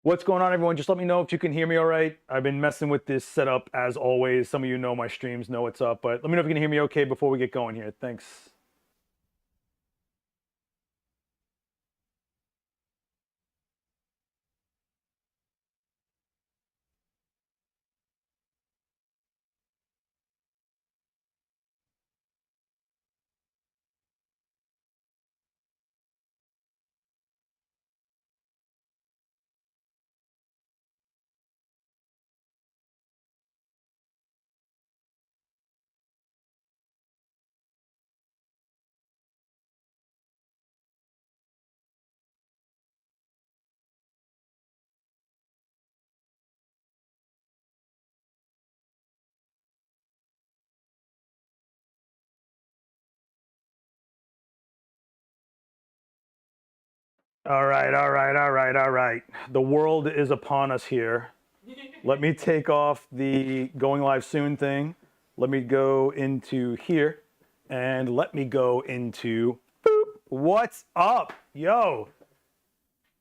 What's going on, everyone? Just let me know if you can hear me all right. I've been messing with this setup as always. Some of you know my streams, know what's up, but let me know if you can hear me okay before we get going here. Thanks. All right. The world is upon us here. Let me take off the going live soon thing. Let me go into here and let me go into boop. What's up? Yo.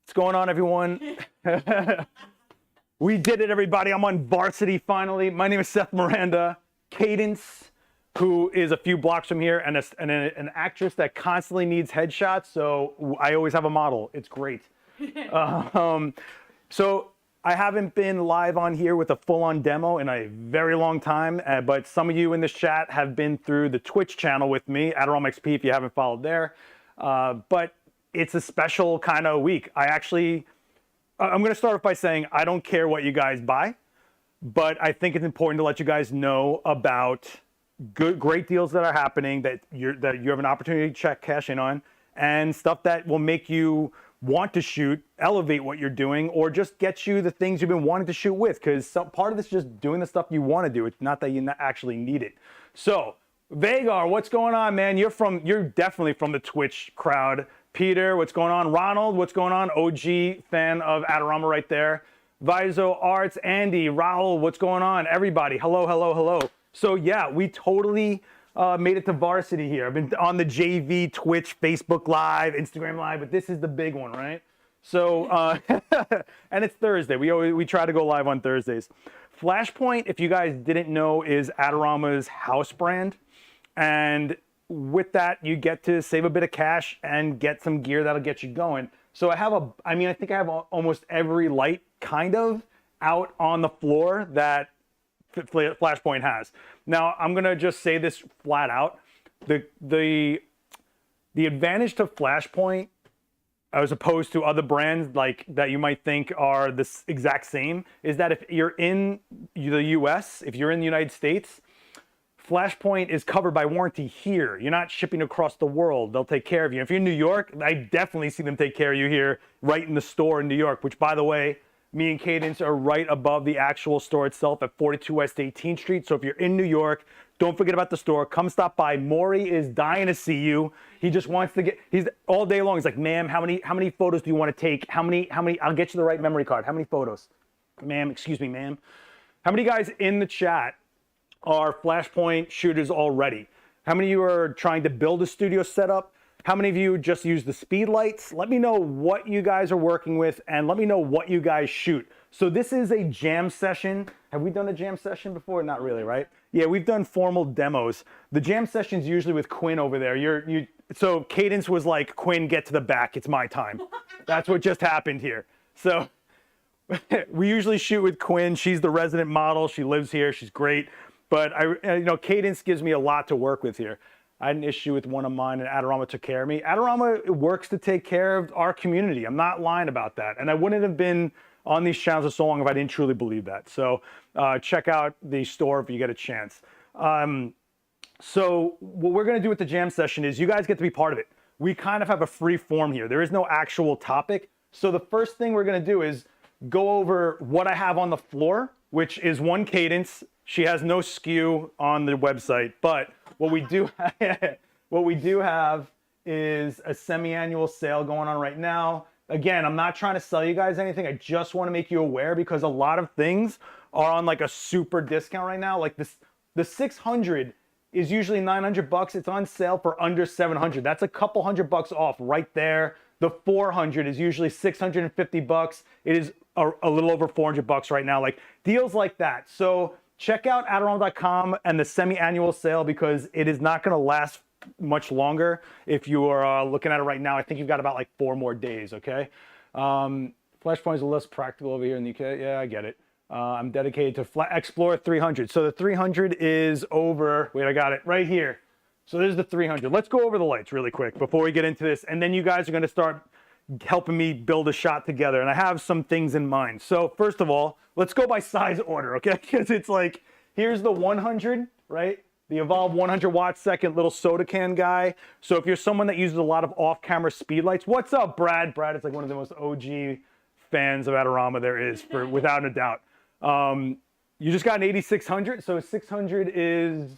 What's going on, everyone? We did it, everybody. I'm on varsity finally. My name is Seth Miranda. Cadence, who is a few blocks from here, and an actress that constantly needs headshots, so I always have a model. It's great. So I haven't been live on here with a full-on demo in a very long time, but some of you in this chat have been through the Twitch channel with me, AdoramaXP, if you haven't followed there. But it's a special kind of week. I'm going to start off by saying I don't care what you guys buy, but I think it's important to let you guys know about great deals that are happening that you have an opportunity to cash in on, and stuff that will make you want to shoot, elevate what you're doing, or just get you the things you've been wanting to shoot with, because part of this is just doing the stuff you want to do. It's not that you actually need it. So Vagar, what's going on, man? You're definitely from the Twitch crowd. Peter, what's going on? Ronald, what's going on? OG fan of Adorama right there. Viso Arts, Andy, Raul, what's going on? Everybody, hello. So yeah, we totally made it to varsity here. I've been on the JV, Twitch, Facebook Live, Instagram Live, but this is the big one, right? So, and it's Thursday. We try to go live on Thursdays. Flashpoint, if you guys didn't know, is Adorama's house brand. And with that, you get to save a bit of cash and get some gear that'll get you going. So I think I have almost every light kind of out on the floor that Flashpoint has. Now, I'm gonna just say this flat out. The advantage to Flashpoint, as opposed to other brands like that you might think are the exact same, is that if you're in the US, if you're in the United States, Flashpoint is covered by warranty here. You're not shipping across the world. They'll take care of you. If you're in New York, I definitely see them take care of you here, right in the store in New York, which, by the way, me and Cadence are right above the actual store itself at 42 West 18th Street. So if you're in New York, don't forget about the store. Come stop by. Maury is dying to see you. He just wants to he's all day long. He's like, ma'am, how many photos do you want to take? How many, I'll get you the right memory card. How many photos? Ma'am, excuse me, ma'am. How many guys in the chat are Flashpoint shooters already? How many of you are trying to build a studio setup? How many of you just use the Speedlights? Let me know what you guys are working with, and let me know what you guys shoot. So this is a jam session. Have we done a jam session before? Not really, right? Yeah, we've done formal demos. The jam session's usually with Quinn over there. So Cadence was like, Quinn, get to the back. It's my time. That's what just happened here. So we usually shoot with Quinn. She's the resident model. She lives here. She's great. But Cadence gives me a lot to work with here. I had an issue with one of mine, and Adorama took care of me. Adorama works to take care of our community. I'm not lying about that. And I wouldn't have been on these channels for so long if I didn't truly believe that. So check out the store if you get a chance. So what we're going to do with the jam session is you guys get to be part of it. We kind of have a free form here. There is no actual topic. So the first thing we're going to do is go over what I have on the floor, which is one Cadence. She has no SKU on the website, but what we do have is a semi-annual sale going on right now. Again, I'm not trying to sell you guys anything. I just want to make you aware, because a lot of things are on like a super discount right now. Like the 600 is usually 900 bucks. It's on sale for under 700. That's a couple $100 off right there. The 400 is usually 650 bucks. It is a little over $400 right now, like deals like that. So check out Adorama.com and the semi-annual sale, because it is not going to last much longer. If you are looking at it right now, I think you've got about like 4 more days. Okay. Flashpoint is less practical over here in the UK. Yeah, I get it. I'm dedicated to XPLOR 300. So the 300 is over. Wait, I got it right here. So this is the 300. Let's go over the lights really quick before we get into this. And then you guys are going to start helping me build a shot together. And I have some things in mind. So first of all, let's go by size order, okay? Because it's like, here's the 100, right? The Evolv 100 watt second little soda can guy. So if you're someone that uses a lot of off-camera speed lights, what's up, Brad? Brad is like one of the most OG fans of Adorama there is, for without a doubt. You just got an 8600, so 600 is,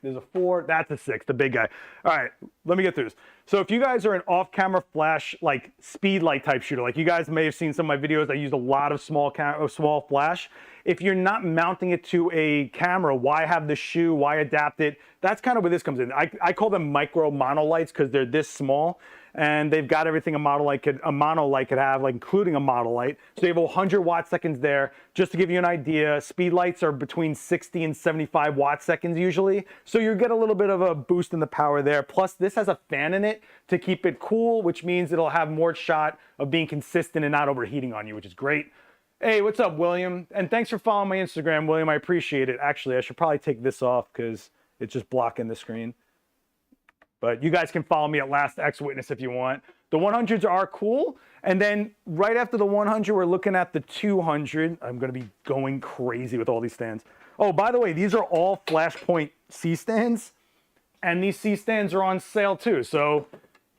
there's a 4, that's a 6, the big guy. All right, let me get through this. So if you guys are an off-camera flash, like speed light type shooter, like you guys may have seen some of my videos, I use a lot of small flash. If you're not mounting it to a camera, why have the shoe, why adapt it? That's kind of where this comes in. I call them micro mono lights because they're this small, and they've got everything a mono light could have, like including a model light. So you have 100 watt seconds there. Just to give you an idea, speed lights are between 60 and 75 watt seconds usually. So you get a little bit of a boost in the power there. Plus this has a fan in it to keep it cool, which means it'll have more shot of being consistent and not overheating on you, which is great. Hey, what's up, William? And thanks for following my Instagram, William. I appreciate it. Actually, I should probably take this off because it's just blocking the screen. But you guys can follow me at Last X Witness if you want. The 100s are cool. And then right after the 100, we're looking at the 200. I'm going to be going crazy with all these stands. Oh, by the way, these are all Flashpoint C stands. And these C stands are on sale too. So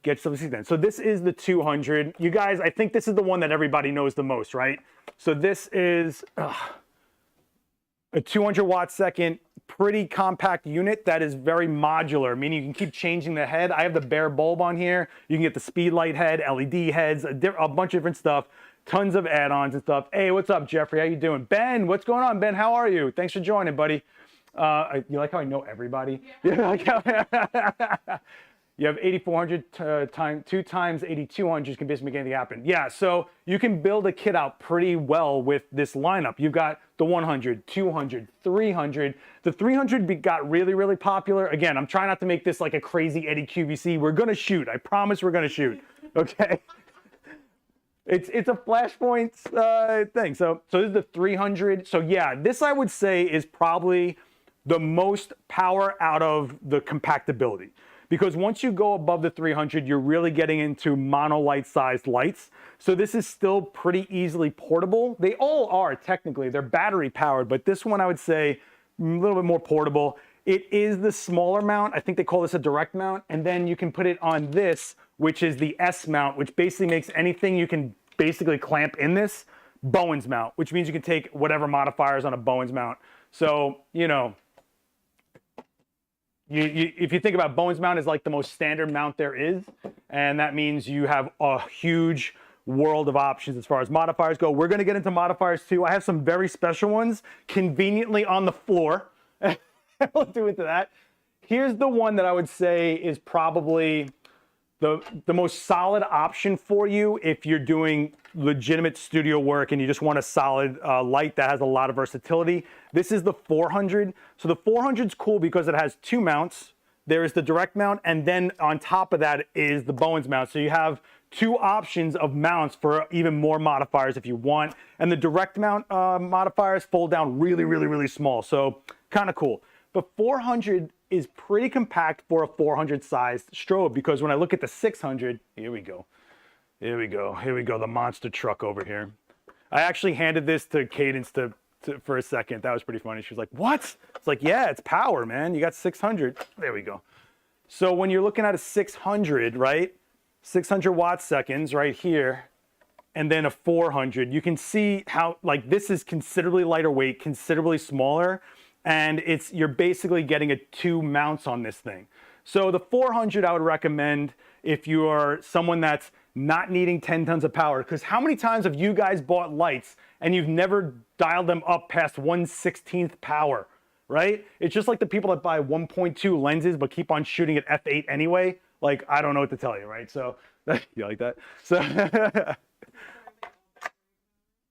get some C stands. So this is the 200. You guys, I think this is the one that everybody knows the most, right? So this is a 200 watt second, pretty compact unit that is very modular, meaning you can keep changing the head. I have the bare bulb on here. You can get the speed light head, LED heads, a bunch of different stuff, tons of add-ons and stuff. Hey, what's up, Jeffrey? How you doing? Ben, what's going on? Ben, how are you? Thanks for joining, buddy. You like how I know everybody? Yeah. You have 8400 2 times 8200 can basically make anything happen. Yeah, so you can build a kit out pretty well with this lineup. You've got the 100, 200, 300. The 300 got really, really popular. Again, I'm trying not to make this like a crazy Eddie QVC. We're gonna shoot. I promise we're gonna shoot. Okay. It's a Flashpoint thing. So this is the 300. So yeah, this I would say is probably the most power out of the compactability. Because once you go above the 300, you're really getting into monolight sized lights. So this is still pretty easily portable. They all are technically, they're battery powered, but this one I would say a little bit more portable. It is the smaller mount. I think they call this a direct mount. And then you can put it on this, which is the S mount, which basically makes anything you can basically clamp in this Bowens mount, which means you can take whatever modifiers on a Bowens mount. So, you know, if you think about Bowens mount is like the most standard mount there is, and that means you have a huge world of options as far as modifiers go. We're going to get into modifiers too. I have some very special ones conveniently on the floor. We'll do into that. Here's the one that I would say is probably the most solid option for you if you're doing legitimate studio work and you just want a solid light that has a lot of versatility. This is the 400. So the 400 is cool because it has 2 mounts. There is the direct mount, and then on top of that is the Bowens mount. So you have 2 options of mounts for even more modifiers if you want. And the direct mount modifiers fold down really, really, really small. So kind of cool. But 400 is pretty compact for a 400 sized strobe, because when I look at the 600, here we go, the monster truck over here. I actually handed this to Cadence for a second. That was pretty funny. She was like, what? It's like, yeah, it's power, man. You got 600. There we go. So when you're looking at a 600, right? 600 watt seconds right here, and then a 400, you can see how, like, this is considerably lighter weight, considerably smaller. And you're basically getting 2 mounts on this thing. So the 400 I would recommend if you are someone that's not needing 10 tons of power. Because how many times have you guys bought lights and you've never dialed them up past 1/16th power, right? It's just like the people that buy 1.2 lenses but keep on shooting at f8 anyway. Like, I don't know what to tell you, right? So, you like that? So,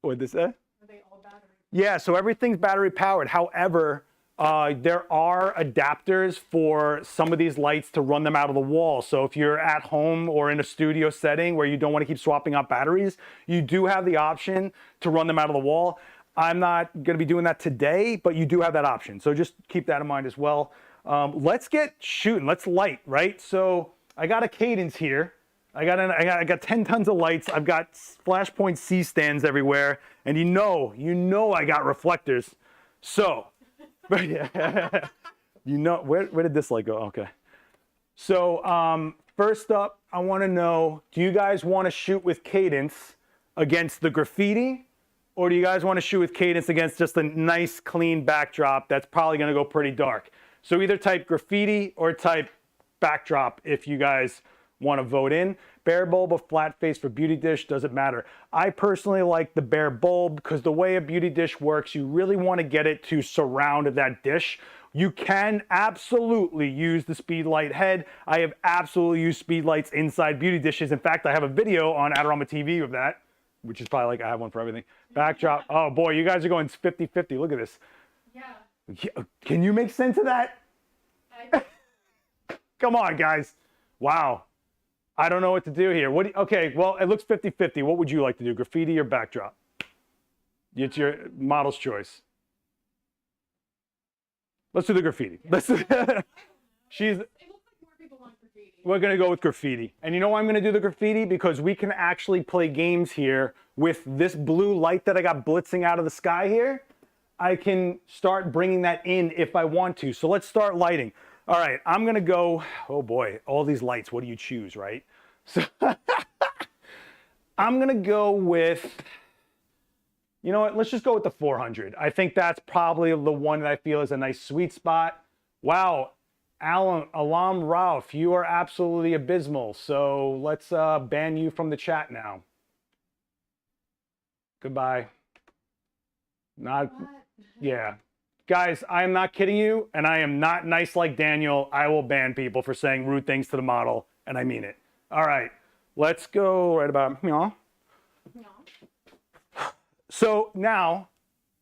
What'd they say? Are they all battery? Yeah, so everything's battery powered. However, there are adapters for some of these lights to run them out of the wall. So if you're at home or in a studio setting where you don't want to keep swapping out batteries, you do have the option to run them out of the wall. I'm not going to be doing that today, but you do have that option. So just keep that in mind as well. Let's get shooting. Let's light, right? So I got a Cadence here. I got 10 tons of lights. I've got Flashpoint C stands everywhere, and you know I got reflectors. So, you know, where did this light go? Okay. So first up, I want to know, do you guys want to shoot with Cadence against the graffiti, or do you guys want to shoot with Cadence against just a nice clean backdrop that's probably going to go pretty dark? So either type graffiti or type backdrop if you guys want to vote in. Bare bulb or flat face for beauty dish, doesn't matter. I personally like the bare bulb because the way a beauty dish works, you really want to get it to surround that dish. You can absolutely use the Speedlight head. I have absolutely used Speedlights inside beauty dishes. In fact, I have a video on Adorama TV of that, which is probably like I have one for everything. Backdrop. Oh boy, you guys are going 50-50. Look at this. Yeah. Can you make sense of that? Come on, guys. Wow. I don't know what to do here. Okay, well, it looks 50-50. What would you like to do, graffiti or backdrop? It's your model's choice. Let's do the graffiti. Let's do It looks like more people want graffiti. We're going to go with graffiti. And you know why I'm going to do the graffiti? Because we can actually play games here with this blue light that I got blitzing out of the sky here. I can start bringing that in if I want to. So let's start lighting. All right, I'm going to go, oh boy, all these lights, what do you choose, right? So I'm going to go with, you know what, let's just go with the 400. I think that's probably the one that I feel is a nice sweet spot. Wow, Alam Ralph, you are absolutely abysmal. So let's ban you from the chat now. Goodbye. Not, yeah. Guys, I am not kidding you, and I am not nice like Daniel. I will ban people for saying rude things to the model, and I mean it. All right, let's go right about, So now,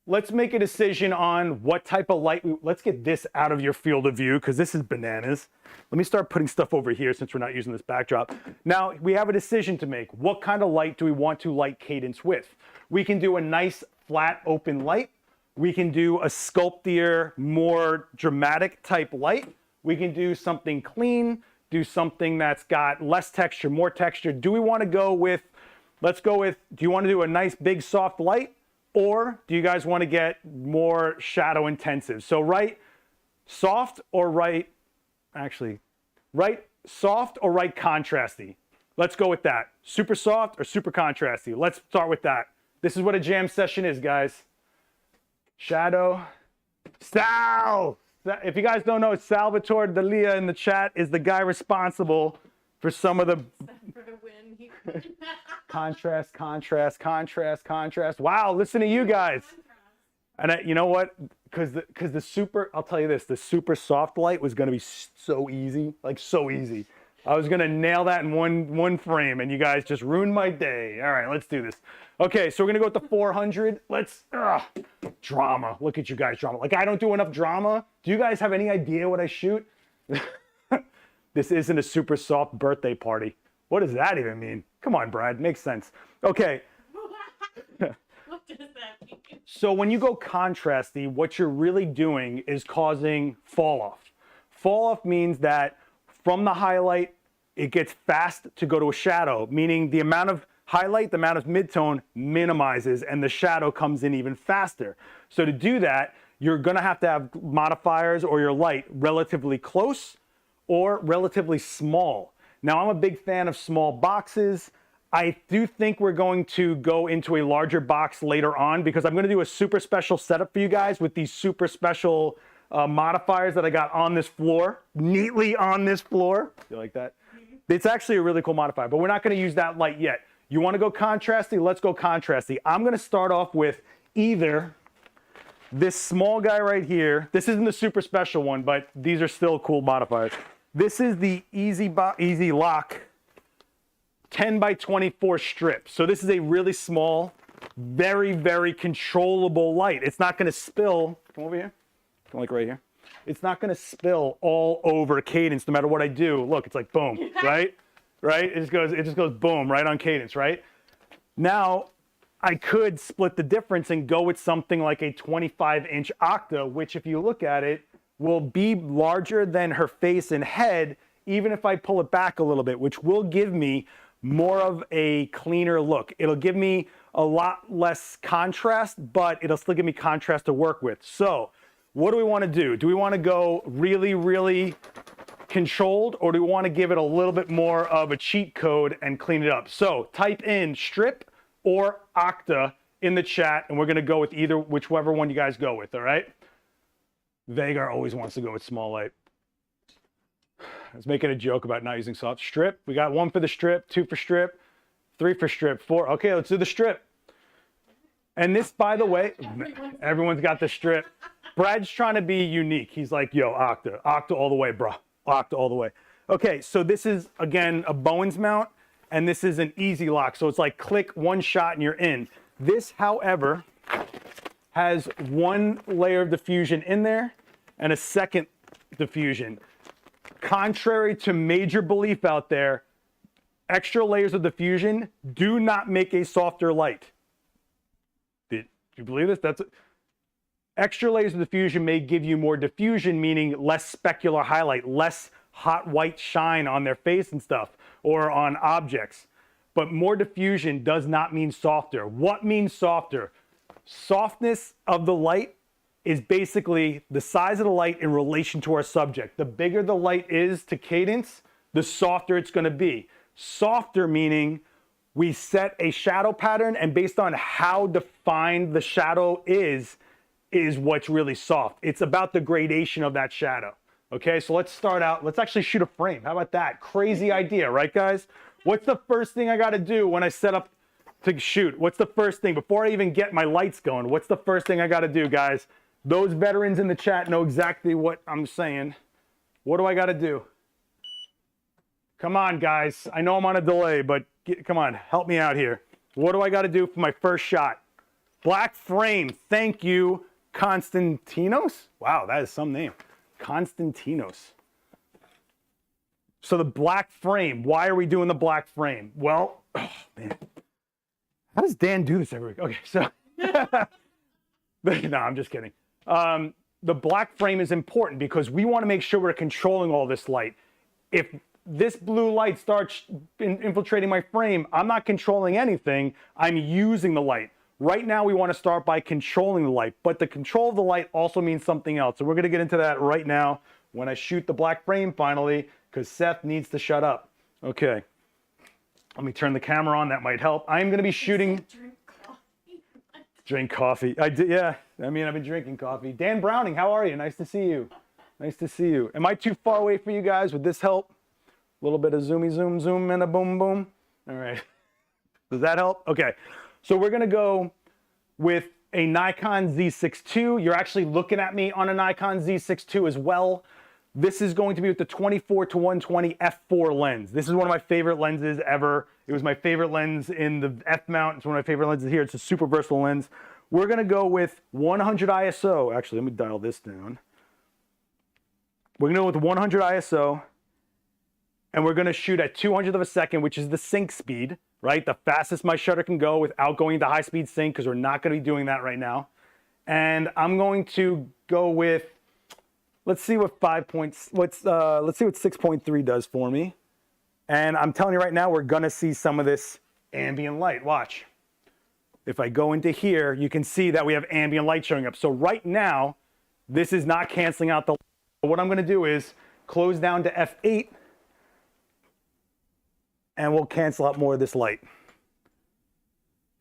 let's make a decision on what type of light. Let's get this out of your field of view, because this is bananas. Let me start putting stuff over here since we're not using this backdrop. Now, we have a decision to make. What kind of light do we want to light Cadence with? We can do a nice, flat, open light. We can do a sculptier, more dramatic type light. We can do something clean, do something that's got less texture, more texture. Do we want to go with, let's go with, do you want to do a nice big soft light, or do you guys want to get more shadow intensive? So right soft or right, actually, right soft or right contrasty? Let's go with that. Super soft or super contrasty? Let's start with that. This is what a jam session is, guys. Shadow. Sal! If you guys don't know, Salvatore Dalia in the chat is the guy responsible for some of the contrast, contrast, contrast, contrast. Wow, listen to you guys. And you know what? Because the super, I'll tell you this, the super soft light was going to be so easy, like so easy. I was going to nail that in one frame, and you guys just ruined my day. All right, let's do this. Okay, so we're going to go with the 400. Let's, drama. Look at you guys, drama. Like, I don't do enough drama. Do you guys have any idea what I shoot? This isn't a super soft birthday party. What does that even mean? Come on, Brad, makes sense. Okay. What does that mean? So when you go contrasty, what you're really doing is causing fall off. Fall off means that from the highlight, it gets fast to go to a shadow, meaning the amount of highlight, the amount of midtone minimizes and the shadow comes in even faster. So to do that, you're gonna have to have modifiers or your light relatively close or relatively small. Now, I'm a big fan of small boxes. I do think we're going to go into a larger box later on because I'm gonna do a super special setup for you guys with these super special modifiers that I got on this floor, neatly on this floor. You like that? It's actually a really cool modifier, but we're not gonna use that light yet. You wanna go contrasty? Let's go contrasty. I'm gonna start off with either this small guy right here. This isn't the super special one, but these are still cool modifiers. This is the Easy Lock 10 by 24 strip. So this is a really small very, very controllable light. It's not going to spill. Come over here. Come like right here. It's not going to spill all over Cadence no matter what I do. Look, it's like boom, right? Right? It just goes boom right on Cadence, right? Now, I could split the difference and go with something like a 25-inch Octa, which if you look at it, will be larger than her face and head, even if I pull it back a little bit, which will give me more of a cleaner look. It'll give me a lot less contrast, but it'll still give me contrast to work with. So what do we want to do? Do we want to go really, really controlled, or do we want to give it a little bit more of a cheat code and clean it up? So type in strip or Octa in the chat, and we're going to go with whichever one you guys go with, all right? Vagar always wants to go with small light. I was making a joke about not using soft. Strip, we got 1 for the strip, 2 for strip, 3 for strip, 4. Okay, let's do the strip. And this, by the way, everyone's got the strip. Brad's trying to be unique. He's like, yo, Octa all the way, bro. Octa all the way. Okay, so this is, again, a Bowens mount, and this is an easy lock. So it's like click, one shot, and you're in. This, however, has 1 layer of diffusion in there and a second diffusion. Contrary to major belief out there, extra layers of diffusion do not make a softer light. Did you believe this? Extra layers of diffusion may give you more diffusion, meaning less specular highlight, less hot white shine on their face and stuff, or on objects. But more diffusion does not mean softer. What means softer? Softness of the light is basically the size of the light in relation to our subject. The bigger the light is to Cadence, the softer it's going to be. Softer meaning we set a shadow pattern, and based on how defined the shadow is what's really soft. It's about the gradation of that shadow. Okay, so let's start out. Let's actually shoot a frame. How about that? Crazy idea, right, guys? What's the first thing I got to do when I set up to shoot? What's the first thing? Before I even get my lights going, what's the first thing I got to do, guys? Those veterans in the chat know exactly what I'm saying. What do I got to do? Come on, guys. I know I'm on a delay, but come on, help me out here. What do I got to do for my first shot? Black frame. Thank you, Konstantinos. Wow, that is some name. Konstantinos. So the black frame. Why are we doing the black frame? Well, oh, man. How does Dan do this every week? Okay, so no, I'm just kidding. The black frame is important because we want to make sure we're controlling all this light. If this blue light starts infiltrating my frame, I'm not controlling anything. I'm using the light. Right now, we want to start by controlling the light, but the control of the light also means something else. So we're going to get into that right now when I shoot the black frame finally, because Seth needs to shut up. Okay. Let me turn the camera on. That might help. I'm going to be shooting. Drink coffee. I did, yeah. I mean, I've been drinking coffee. Dan Browning, how are you? Nice to see you. Nice to see you. Am I too far away for you guys? Would this help? A little bit of zoomy zoom zoom and a boom boom. All right. Does that help? Okay. So we're going to go with a Nikon Z6 II. You're actually looking at me on a Nikon Z6 II as well. This is going to be with the 24-120 f4 lens. This is one of my favorite lenses ever. It was my favorite lens in the F mount. It's one of my favorite lenses here. It's a super versatile lens. We're going to go with 100 ISO. Actually, let me dial this down. We're going to go with 100 ISO. And we're going to shoot at 200th of a second, which is the sync speed, right? The fastest my shutter can go without going into high-speed sync, because we're not going to be doing that right now. And I'm going to go with, let's see what 6.3 does for me. And I'm telling you right now, we're going to see some of this ambient light. Watch. If I go into here, you can see that we have ambient light showing up. So right now, this is not canceling out the light. What I'm going to do is close down to F8. And we'll cancel out more of this light.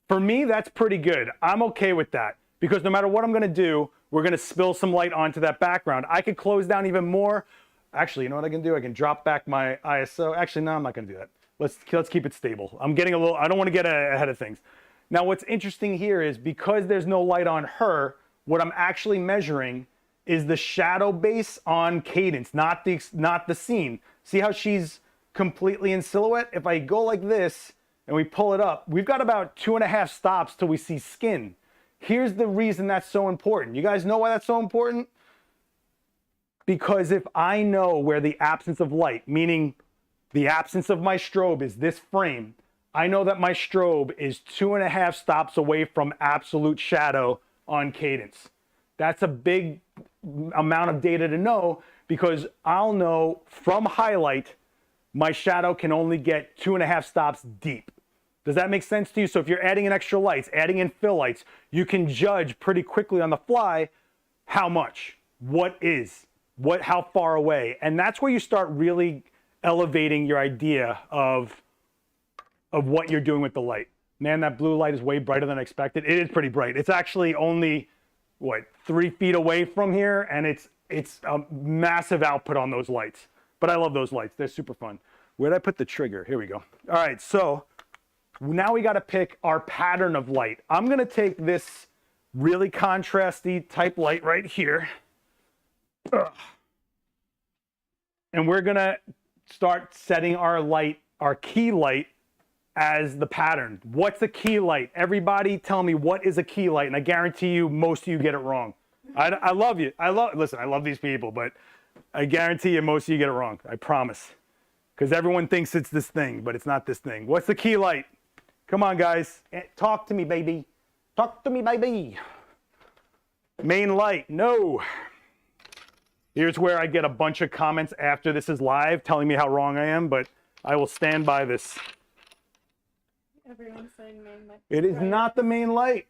For me, that's pretty good. I'm okay with that, because no matter what I'm gonna do, we're gonna spill some light onto that background. I could close down even more. Actually, you know what I can do? I can drop back my ISO. Actually, no, I'm not gonna do that. Let's keep it stable. I'm getting a little, I don't wanna get ahead of things. Now, what's interesting here is because there's no light on her, what I'm actually measuring is the shadow base on Cadence, not the scene. See how she's completely in silhouette? If I go like this and we pull it up, we've got about 2.5 stops till we see skin. Here's the reason that's so important. You guys know why that's so important? Because if I know where the absence of light, meaning the absence of my strobe is this frame, I know that my strobe is 2.5 stops away from absolute shadow on cadence. That's a big amount of data to know, because I'll know from highlight, my shadow can only get 2.5 stops deep. Does that make sense to you? So if you're adding in extra lights, adding in fill lights, you can judge pretty quickly on the fly how much, how far away. And that's where you start really elevating your idea of what you're doing with the light. Man, that blue light is way brighter than I expected. It is pretty bright. It's actually only, what, 3 feet away from here, and it's a massive output on those lights. But I love those lights. They're super fun. Where did I put the trigger? Here we go. All right, so now we got to pick our pattern of light. I'm going to take this really contrasty type light right here. And we're going to start setting our light, our key light, as the pattern. What's a key light? Everybody tell me, what is a key light? And I guarantee you, most of you get it wrong. I love you. Listen, I love these people, but I guarantee you, most of you get it wrong. I promise. Because everyone thinks it's this thing, but it's not this thing. What's the key light? Come on, guys. Talk to me, baby. Talk to me, baby. Main light. No. Here's where I get a bunch of comments after this is live telling me how wrong I am, but I will stand by this. Everyone's saying main light. It is not the main light.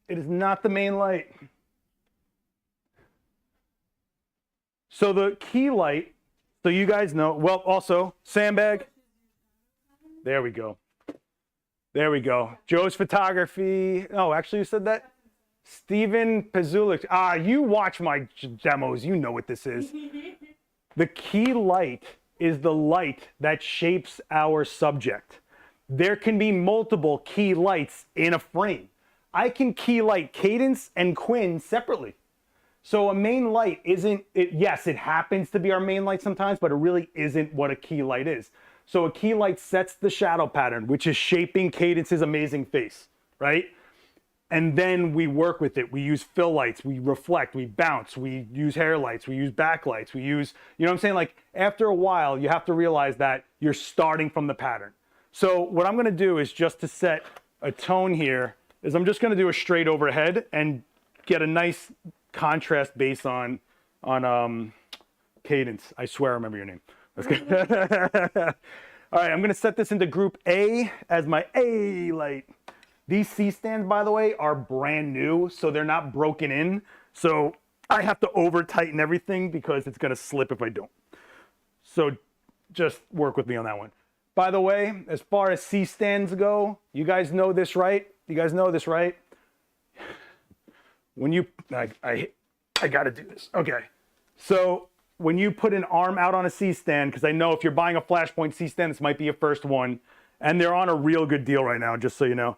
It is not the main light. So the key light, so you guys know, well, also, sandbag. There we go. There we go. Joe's Photography. Oh, actually, you said that? Steven Pazulik. Ah, you watch my demos. You know what this is. The key light is the light that shapes our subject. There can be multiple key lights in a frame. I can key light cadence and Quinn separately. So a main light isn't, yes, it happens to be our main light sometimes, but it really isn't what a key light is. So a key light sets the shadow pattern, which is shaping Cadence's amazing face, right? And then we work with it. We use fill lights, we reflect, we bounce, we use hair lights, we use backlights, we use, you know what I'm saying? Like after a while, you have to realize that you're starting from the pattern. So what I'm gonna do is, just to set a tone here, is I'm just gonna do a straight overhead and get a nice contrast based on Cadence. I swear I remember your name. Let's go. All right, I'm gonna set this into group A as my A light. These C-stands, by the way, are brand new, so they're not broken in. So I have to over tighten everything because it's gonna slip if I don't. So just work with me on that one. By the way, as far as C-stands go, you guys know this, right? You guys know this, right? When you, I gotta do this. Okay, so when you put an arm out on a C-stand, because I know if you're buying a Flashpoint C-stand, this might be your first one, and they're on a real good deal right now, just so you know.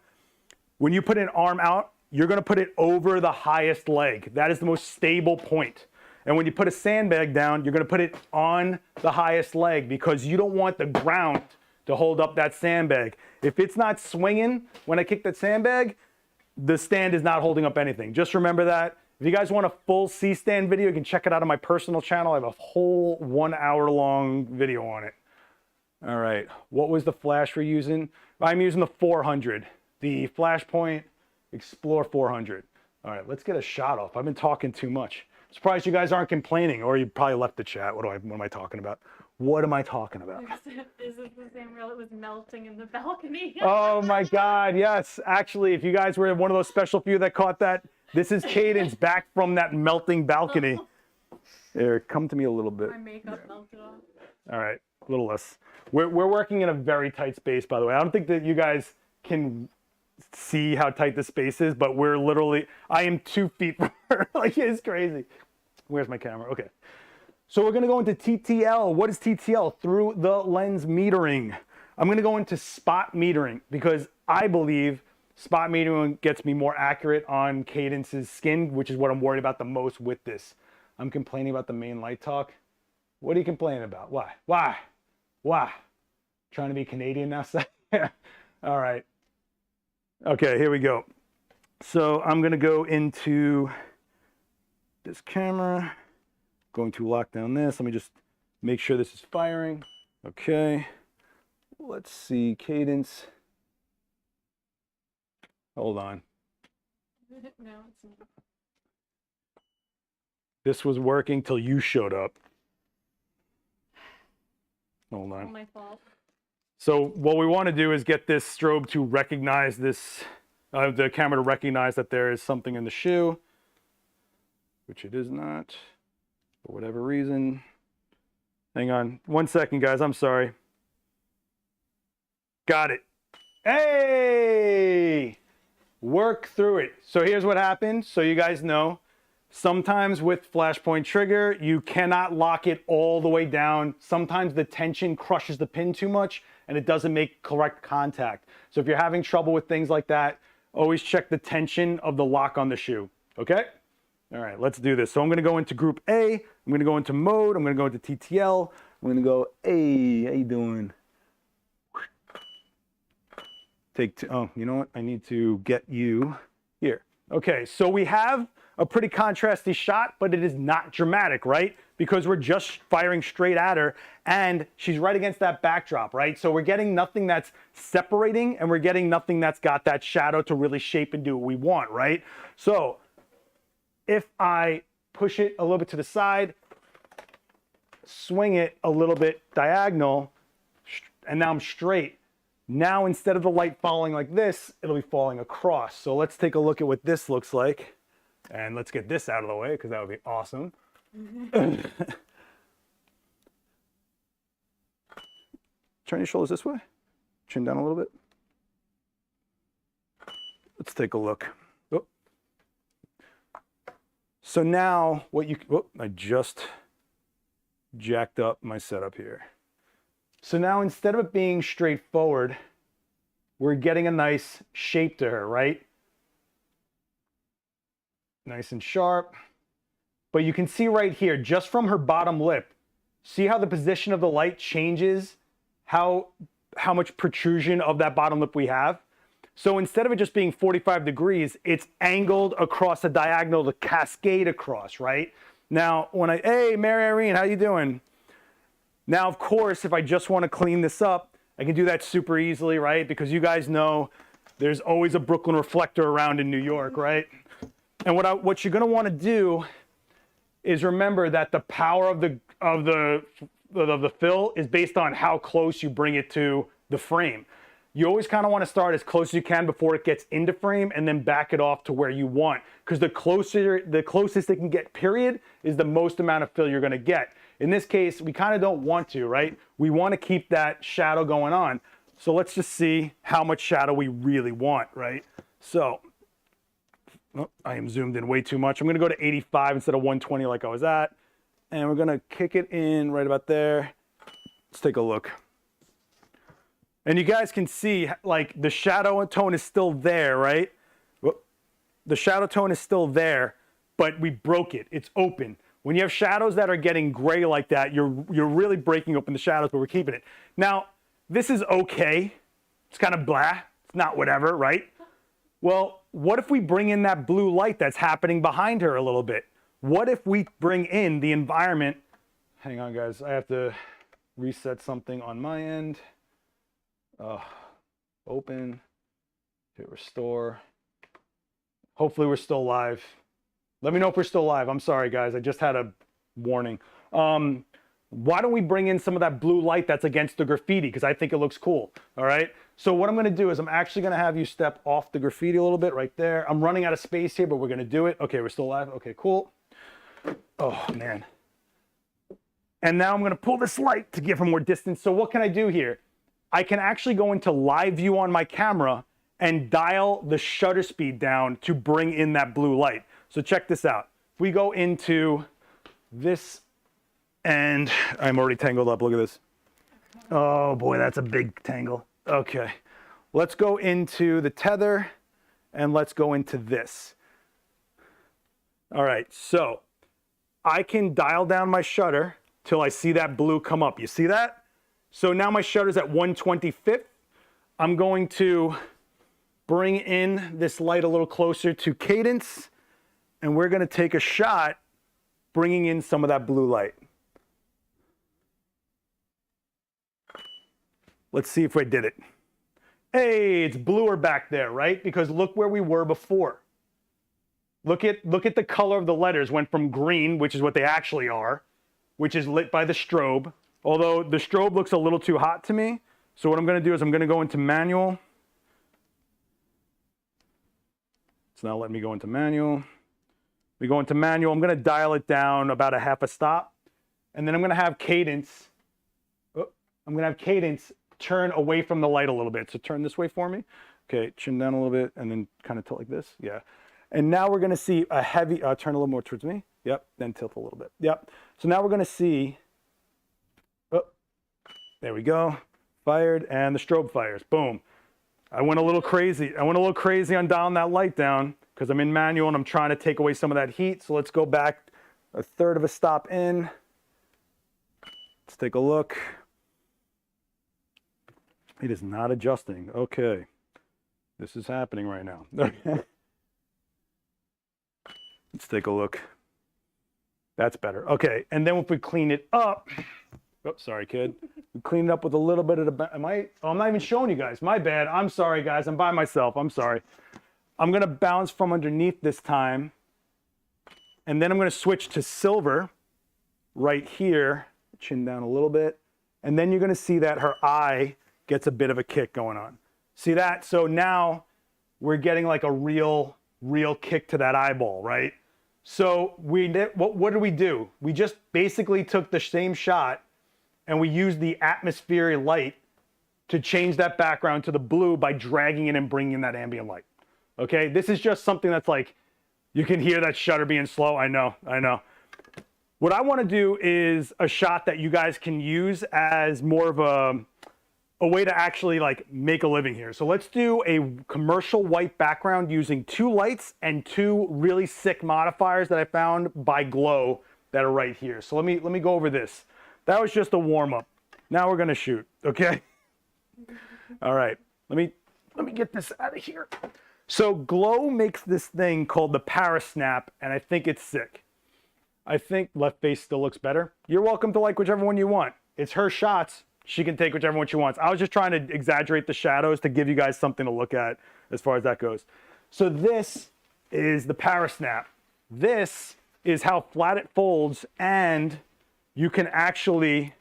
When you put an arm out, you're gonna put it over the highest leg. That is the most stable point. And when you put a sandbag down, you're gonna put it on the highest leg, because you don't want the ground to hold up that sandbag. If it's not swinging when I kick that sandbag, the stand is not holding up anything. Just remember that. If you guys want a full C-stand video, you can check it out on my personal channel. I have a whole 1 hour long video on it. All right, what was the flash we're using? I'm using the 400, the Flashpoint XPLOR 400. All right, let's get a shot off. I've been talking too much. Surprised you guys aren't complaining, or you probably left the chat. What am I talking about? What am I talking about? Is it the same reel that was melting in the balcony? Oh my God, yes. Actually, if you guys were one of those special few that caught that, this is Cadence back from that melting balcony. Here, come to me a little bit. My makeup melted off. All right, a little less. We're working in a very tight space, by the way. I don't think that you guys can see how tight the space is, but we're literally, I am 2 feet from her. Like, it's crazy. Where's my camera? Okay. So we're gonna go into TTL. What is TTL? Through the lens metering. I'm gonna go into spot metering, because I believe spot metering gets me more accurate on Cadence's skin, which is what I'm worried about the most with this. I'm complaining about the main light talk. What are you complaining about? Why? Trying to be Canadian now? All right. Okay, here we go. So I'm going to go into this camera, going to lock down this. Let me just make sure this is firing. Okay. Let's see, cadence. Hold on. No, it's not. This was working till you showed up. Hold All on. my fault. So what we want to do is get this strobe to recognize this, the camera to recognize that there is something in the shoe, which it is not, for whatever reason. Hang on 1 second, guys. I'm sorry. Got it. Hey! Work through it. So here's what happened, so you guys know. Sometimes with Flashpoint trigger, you cannot lock it all the way down. Sometimes the tension crushes the pin too much and it doesn't make correct contact. So if you're having trouble with things like that, always check the tension of the lock on the shoe, okay? All right, let's do this. So I'm gonna go into group A, I'm gonna go into mode, I'm gonna go into TTL, I'm gonna go, hey, how you doing? Take two, oh, you know what? I need to get you here. Okay, so we have a pretty contrasty shot, but it is not dramatic, right? Because we're just firing straight at her and she's right against that backdrop, right? So we're getting nothing that's separating and we're getting nothing that's got that shadow to really shape and do what we want, right? So if I push it a little bit to the side, swing it a little bit diagonal, and now I'm straight. Now, instead of the light falling like this, it'll be falling across. So let's take a look at what this looks like. And let's get this out of the way because that would be awesome. Turn your shoulders this way. Chin down a little bit. Let's take a look. Oh. So now what you, oh, I just jacked up my setup here. So now instead of it being straightforward, we're getting a nice shape to her, right? Nice and sharp. But you can see right here, just from her bottom lip, see how the position of the light changes, how much protrusion of that bottom lip we have? So instead of it just being 45 degrees, it's angled across a diagonal to cascade across, right? Now, when hey, Mary Irene, how you doing? Now, of course, if I just want to clean this up, I can do that super easily, right? Because you guys know there's always a Brooklyn reflector around in New York, right? And what you're going to want to do is remember that the power of the fill is based on how close you bring it to the frame. You always kind of want to start as close as you can before it gets into frame and then back it off to where you want. Because the closest it can get, period, is the most amount of fill you're going to get. In this case, we kind of don't want to, right? We want to keep that shadow going on. So let's just see how much shadow we really want, right? So, oh, I am zoomed in way too much. I'm going to go to 85 instead of 120 like I was at. And we're going to kick it in right about there. Let's take a look. And you guys can see, like, the shadow tone is still there, right? The shadow tone is still there, but we broke it. It's open. When you have shadows that are getting gray like that, you're really breaking open the shadows, but we're keeping it. Now, this is okay. It's kind of blah. It's not whatever, right? Well, what if we bring in that blue light that's happening behind her a little bit? What if we bring in the environment? Hang on, guys. I have to reset something on my end. Open, hit restore. Hopefully we're still live. Let me know if we're still live. I'm sorry, guys. I just had a warning. Why don't we bring in some of that blue light that's against the graffiti? Because I think it looks cool. All right. So what I'm going to do is I'm actually going to have you step off the graffiti a little bit right there. I'm running out of space here, but we're going to do it. Okay, we're still live. Okay, cool. Oh, man. And now I'm going to pull this light to give her more distance. So what can I do here? I can actually go into live view on my camera and dial the shutter speed down to bring in that blue light. So check this out. We go into this, and I'm already tangled up. Look at this. Oh boy, that's a big tangle. Okay, let's go into the tether, and let's go into this. All right, so I can dial down my shutter till I see that blue come up. You see that? So now my shutter's at 1/25. I'm going to bring in this light a little closer to cadence, and we're going to take a shot bringing in some of that blue light. Let's see if I did it. Hey, it's bluer back there, right? Because look where we were before. Look at the color of the letters. Went from green, which is what they actually are, which is lit by the strobe. Although the strobe looks a little too hot to me. So what I'm going to do is I'm going to go into manual. It's now letting me go into manual. We go into manual. I'm going to dial it down about a half a stop. And then I'm going to have cadence. I'm going to have cadence turn away from the light a little bit. So turn this way for me. Okay, chin down a little bit and then kind of tilt like this. Yeah. And now we're going to see a heavy, turn a little more towards me. Yep, then tilt a little bit. Yep. So now we're going to see, oh, there we go. Fired, and the strobe fires. Boom. I went a little crazy. I went a little crazy on dialing that light down because I'm in manual and I'm trying to take away some of that heat. So let's go back a third of a stop in. Let's take a look. It is not adjusting. Okay. This is happening right now. Let's take a look. That's better. Okay. And then if we clean it up, oh, sorry, kid. We clean it up with a little bit of the, oh, I'm not even showing you guys. My bad. I'm sorry, guys. I'm by myself. I'm sorry. I'm going to bounce from underneath this time. And then I'm going to switch to silver right here. Chin down a little bit. And then you're going to see that her eye gets a bit of a kick going on. See that? So now we're getting like a real kick to that eyeball, right? So what did we do? We just basically took the same shot and we used the atmospheric light to change that background to the blue by dragging it and bringing in that ambient light. Okay, this is just something that's like, you can hear that shutter being slow. I know. What I want to do is a shot that you guys can use as more of a way to actually like make a living here. So let's do a commercial white background using 2 lights and 2 really sick modifiers that I found by Glow that are right here. So let me go over this. That was just a warm up. Now we're gonna shoot, okay? All right, let me get this out of here. So Glow makes this thing called the ParaSnap, and I think it's sick. I think left face still looks better. You're welcome to like whichever one you want. It's her shots. She can take whichever one she wants. I was just trying to exaggerate the shadows to give you guys something to look at as far as that goes. So this is the ParaSnap. This is how flat it folds, and you can actually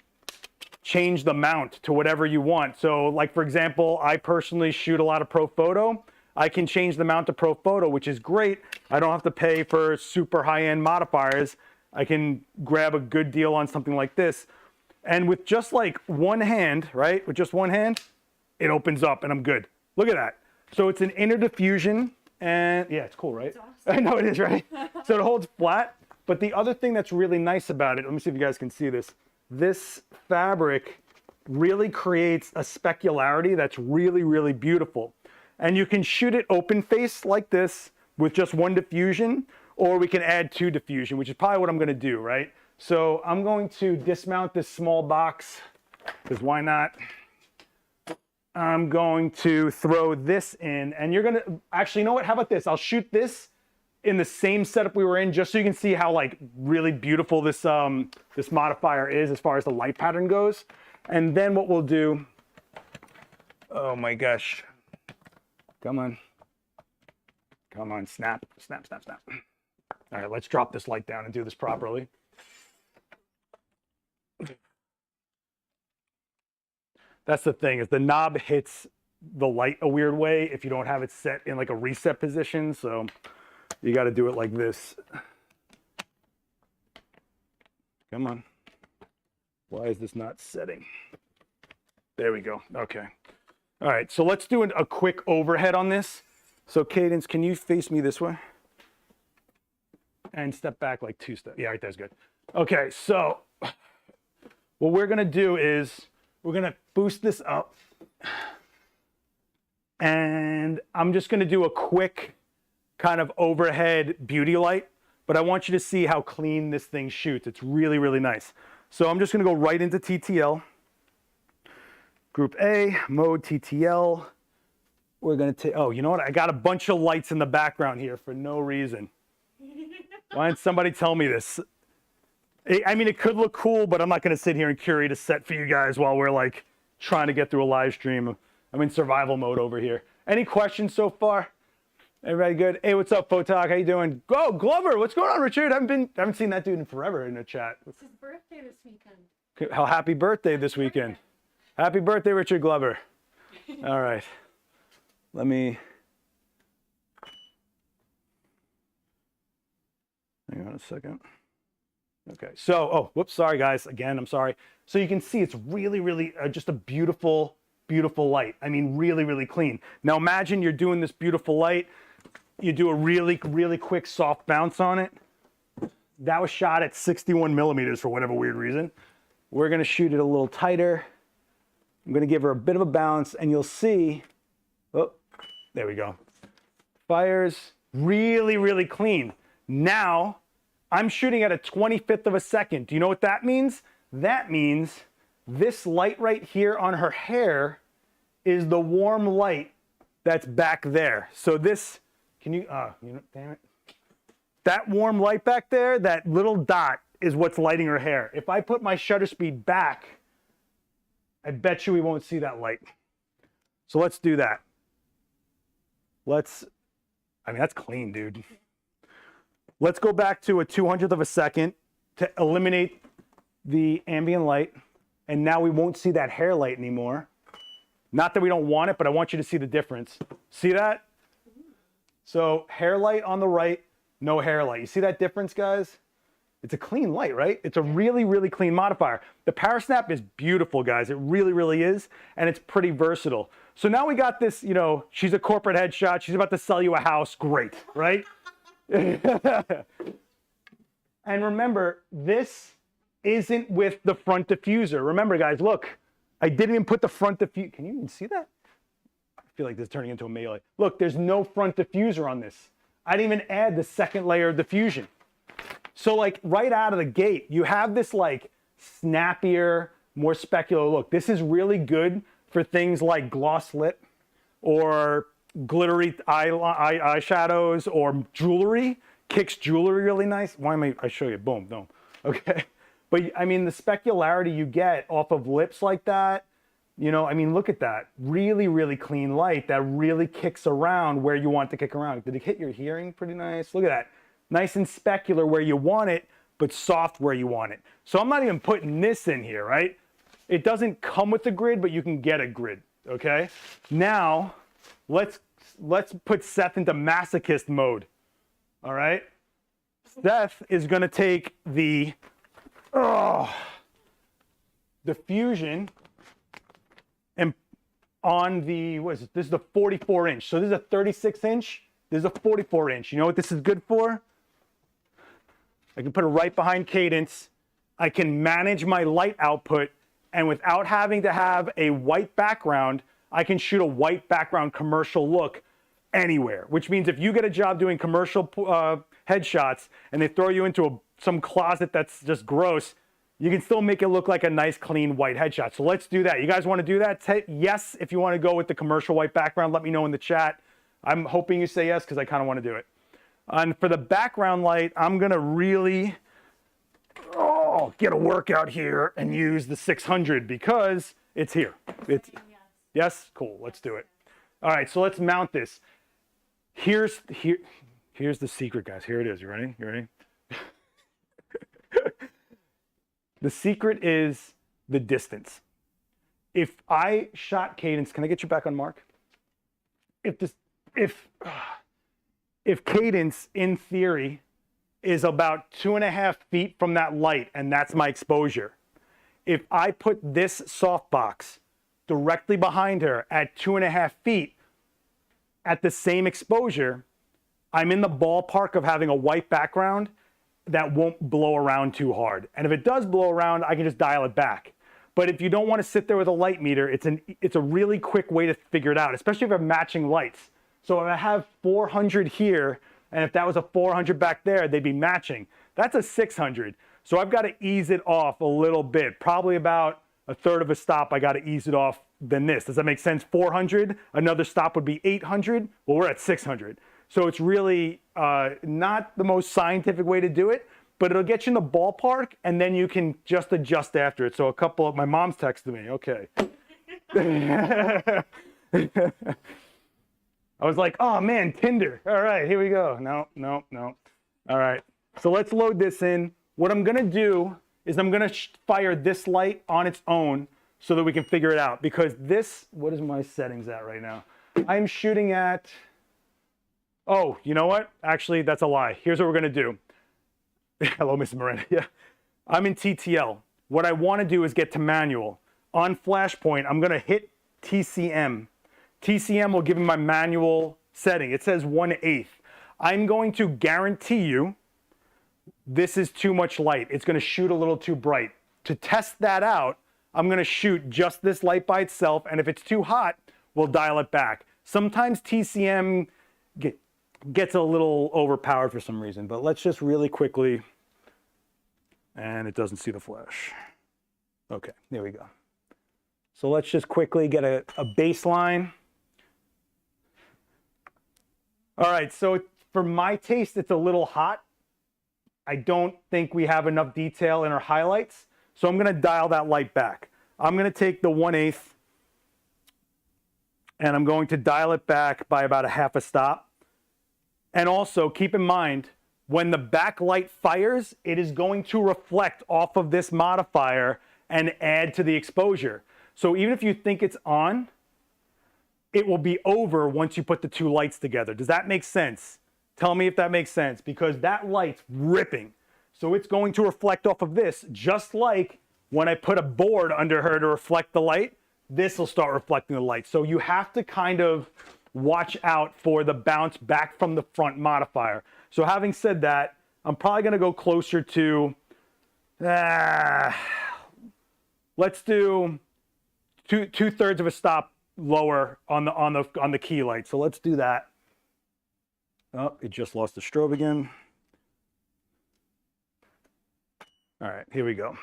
change the mount to whatever you want. So like, for example, I personally shoot a lot of Pro Photo. I can change the mount to Pro Photo, which is great. I don't have to pay for super high-end modifiers. I can grab a good deal on something like this. And with just like one hand, right? With just one hand, it opens up and I'm good. Look at that. So it's an inner diffusion and yeah, it's cool, right? It's awesome. I know it is, right? So it holds flat. But the other thing that's really nice about it, let me see if you guys can see this. This fabric really creates a specularity that's really beautiful. And you can shoot it open face like this with just 1 diffusion, or we can add 2 diffusion, which is probably what I'm gonna do, right? So I'm going to dismount this small box, because why not? I'm going to throw this in, and you're gonna, actually, you know what? How about this? I'll shoot this in the same setup we were in, just so you can see how like really beautiful this, this modifier is as far as the light pattern goes. And then what we'll do, oh my gosh. Come on, snap. All right, let's drop this light down and do this properly. That's the thing, is the knob hits the light a weird way if you don't have it set in like a reset position. So you got to do it like this. Come on. Why is this not setting? There we go. Okay. All right. So let's do a quick overhead on this. So Cadence, can you face me this way? And step back like 2 steps. Yeah, right there's good. Okay. So what we're going to do is we're going to boost this up. And I'm just going to do a quick kind of overhead beauty light, but I want you to see how clean this thing shoots. It's really nice. So I'm just going to go right into TTL. Group A, mode TTL. We're gonna take, oh, you know what? I got a bunch of lights in the background here for no reason. Why didn't somebody tell me this? I mean, it could look cool, but I'm not gonna sit here and curate a set for you guys while we're like trying to get through a live stream. I'm in survival mode over here. Any questions so far? Everybody good? Hey, what's up, Photog? How you doing? Go, Glover. What's going on, Richard? Haven't seen that dude in forever in the chat. It's his birthday this weekend. How happy birthday this weekend. Happy birthday, Richard Glover. All right. Let me, hang on a second. Okay, so, oh, whoops, sorry guys, again, I'm sorry. So you can see it's really, really just a beautiful, beautiful light. I mean, really, really clean. Now imagine you're doing this beautiful light, you do a really, really quick soft bounce on it. That was shot at 61 millimeters for whatever weird reason. We're gonna shoot it a little tighter. I'm gonna give her a bit of a bounce and you'll see, oh, there we go. Fires really, really clean. Now, I'm shooting at a 25th of a second. Do you know what that means? That means this light right here on her hair is the warm light that's back there. So this, can you, damn it. That warm light back there, that little dot is what's lighting her hair. If I put my shutter speed back, I bet you we won't see that light. So let's do that. I mean, that's clean, dude. Let's go back to a 200th of a second to eliminate the ambient light. And now we won't see that hair light anymore. Not that we don't want it, but I want you to see the difference. See that? So hair light on the right, no hair light. You see that difference, guys? It's a clean light, right? It's a really, really clean modifier. The ParaSnap is beautiful, guys. It really, really is. And it's pretty versatile. So now we got this, you know, she's a corporate headshot. She's about to sell you a house. Great, right? And remember, this isn't with the front diffuser. Remember, guys, look, I didn't even put the front diffuser. Can you even see that? I feel like this is turning into a melee. Look, there's no front diffuser on this. I didn't even add the second layer of diffusion. So like right out of the gate, you have this like snappier, more specular look. This is really good for things like gloss lip or glittery eyeshadows or jewelry. Kicks jewelry really nice. Why am I show you? Boom, boom. Okay. But I mean, the specularity you get off of lips like that, you know, I mean, look at that. Really, really clean light that really kicks around where you want to kick around. Did it hit your hearing pretty nice? Look at that. Nice and specular where you want it, but soft where you want it. So I'm not even putting this in here, right? It doesn't come with the grid, but you can get a grid, okay? Now, let's put Seth into masochist mode, all right? Seth is gonna take the diffusion and on the, what is it? This is the 44 inch. So this is a 36 inch, this is a 44 inch. You know what this is good for? I can put it right behind cadence. I can manage my light output, and without having to have a white background, I can shoot a white background commercial look anywhere, which means if you get a job doing commercial headshots and they throw you into some closet that's just gross, you can still make it look like a nice, clean white headshot. So let's do that. You guys want to do that? Yes, if you want to go with the commercial white background, let me know in the chat. I'm hoping you say yes because I kind of want to do it. And for the background light, I'm going to really get a workout here and use the 600 because it's here. It's, yes? Cool. Let's do it. All right, so let's mount this. Here's the secret, guys. Here it is. You ready? You ready? The secret is the distance. If I shot cadence, can I get you back on mark? If cadence, in theory, is about 2.5 feet from that light, and that's my exposure. If I put this softbox directly behind her at 2.5 feet at the same exposure, I'm in the ballpark of having a white background that won't blow around too hard. And if it does blow around, I can just dial it back. But if you don't want to sit there with a light meter, it's a really quick way to figure it out, especially if you have matching lights. So if I have 400 here, and if that was a 400 back there, they'd be matching. That's a 600. So I've got to ease it off a little bit, probably about 1/3 of a stop. I got to ease it off than this. Does that make sense? 400, another stop would be 800. Well, we're at 600. So it's really not the most scientific way to do it, but it'll get you in the ballpark, and then you can just adjust after it. So a couple of my mom's texted me. Okay. I was like, oh man, Tinder. All right, here we go. No. All right. So let's load this in. What I'm gonna do is I'm gonna fire this light on its own so that we can figure it out. Because this, what is my settings at right now? I'm shooting at, oh, you know what? Actually, that's a lie. Here's what we're gonna do. Hello, Mr. Miranda. Yeah, I'm in TTL. What I wanna do is get to manual. On Flashpoint, I'm gonna hit TCM. TCM will give me my manual setting. It says 1/8. I'm going to guarantee you this is too much light. It's gonna shoot a little too bright. To test that out, I'm gonna shoot just this light by itself, and if it's too hot, we'll dial it back. Sometimes TCM gets a little overpowered for some reason, but let's just really quickly, and it doesn't see the flash. Okay, there we go. So let's just quickly get a baseline. All right, so for my taste, it's a little hot. I don't think we have enough detail in our highlights, so I'm gonna dial that light back. I'm gonna take the 1/8 and I'm going to dial it back by about a half a stop. And also keep in mind, when the backlight fires, it is going to reflect off of this modifier and add to the exposure. So even if you think it's on, it will be over once you put the two lights together. Does that make sense? Tell me if that makes sense, because that light's ripping. So it's going to reflect off of this, just like when I put a board under her to reflect the light, this will start reflecting the light. So you have to kind of watch out for the bounce back from the front modifier. So having said that, I'm probably gonna go closer to, let's do two-thirds of a stop lower on the key light. So let's do that. Oh, it just lost the strobe again. All right, here we go.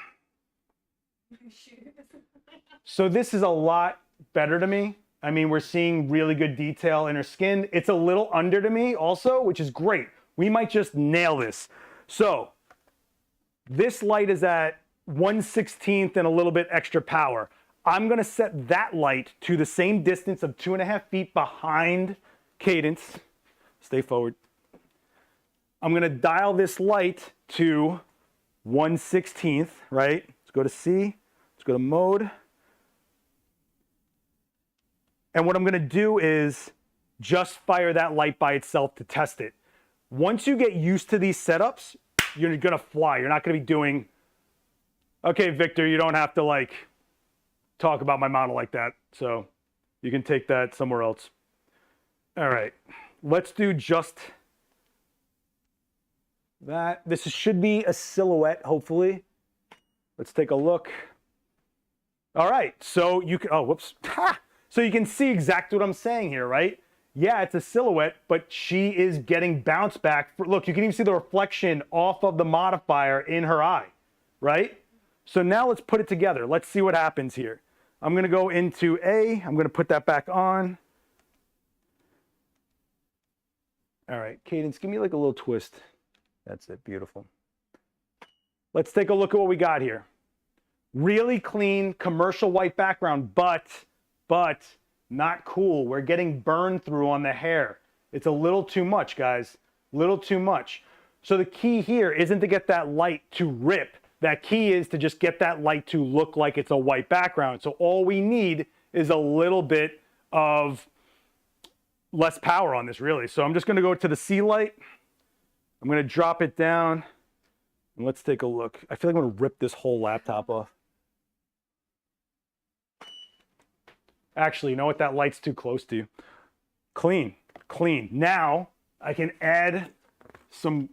So this is a lot better to me. I mean, we're seeing really good detail in her skin. It's a little under to me also, which is great. We might just nail this. So this light is at 1/16 and a little bit extra power. I'm gonna set that light to the same distance of 2.5 feet behind Cadence. Stay forward. I'm gonna dial this light to 1/16, right? Let's go to C, let's go to mode. And what I'm gonna do is just fire that light by itself to test it. Once you get used to these setups, you're gonna fly. You're not gonna be doing, okay, Victor, you don't have to like talk about my model like that. So you can take that somewhere else. All right, let's do just that. This should be a silhouette, hopefully. Let's take a look. All right, so you can, oh, whoops. Ha! So you can see exactly what I'm saying here, right? Yeah, it's a silhouette, but she is getting bounce back. Look, you can even see the reflection off of the modifier in her eye, right? So now let's put it together. Let's see what happens here. I'm gonna go into A, I'm gonna put that back on. All right, Cadence, give me like a little twist. That's it, beautiful. Let's take a look at what we got here. Really clean commercial white background, but not cool. We're getting burned through on the hair. It's a little too much, guys, little too much. So the key here isn't to get that light to rip. That key is to just get that light to look like it's a white background. So all we need is a little bit of less power on this, really. So I'm just gonna go to the C light. I'm gonna drop it down, and let's take a look. I feel like I'm gonna rip this whole laptop off. Actually, you know what? That light's too close to you. Clean, clean. Now I can add some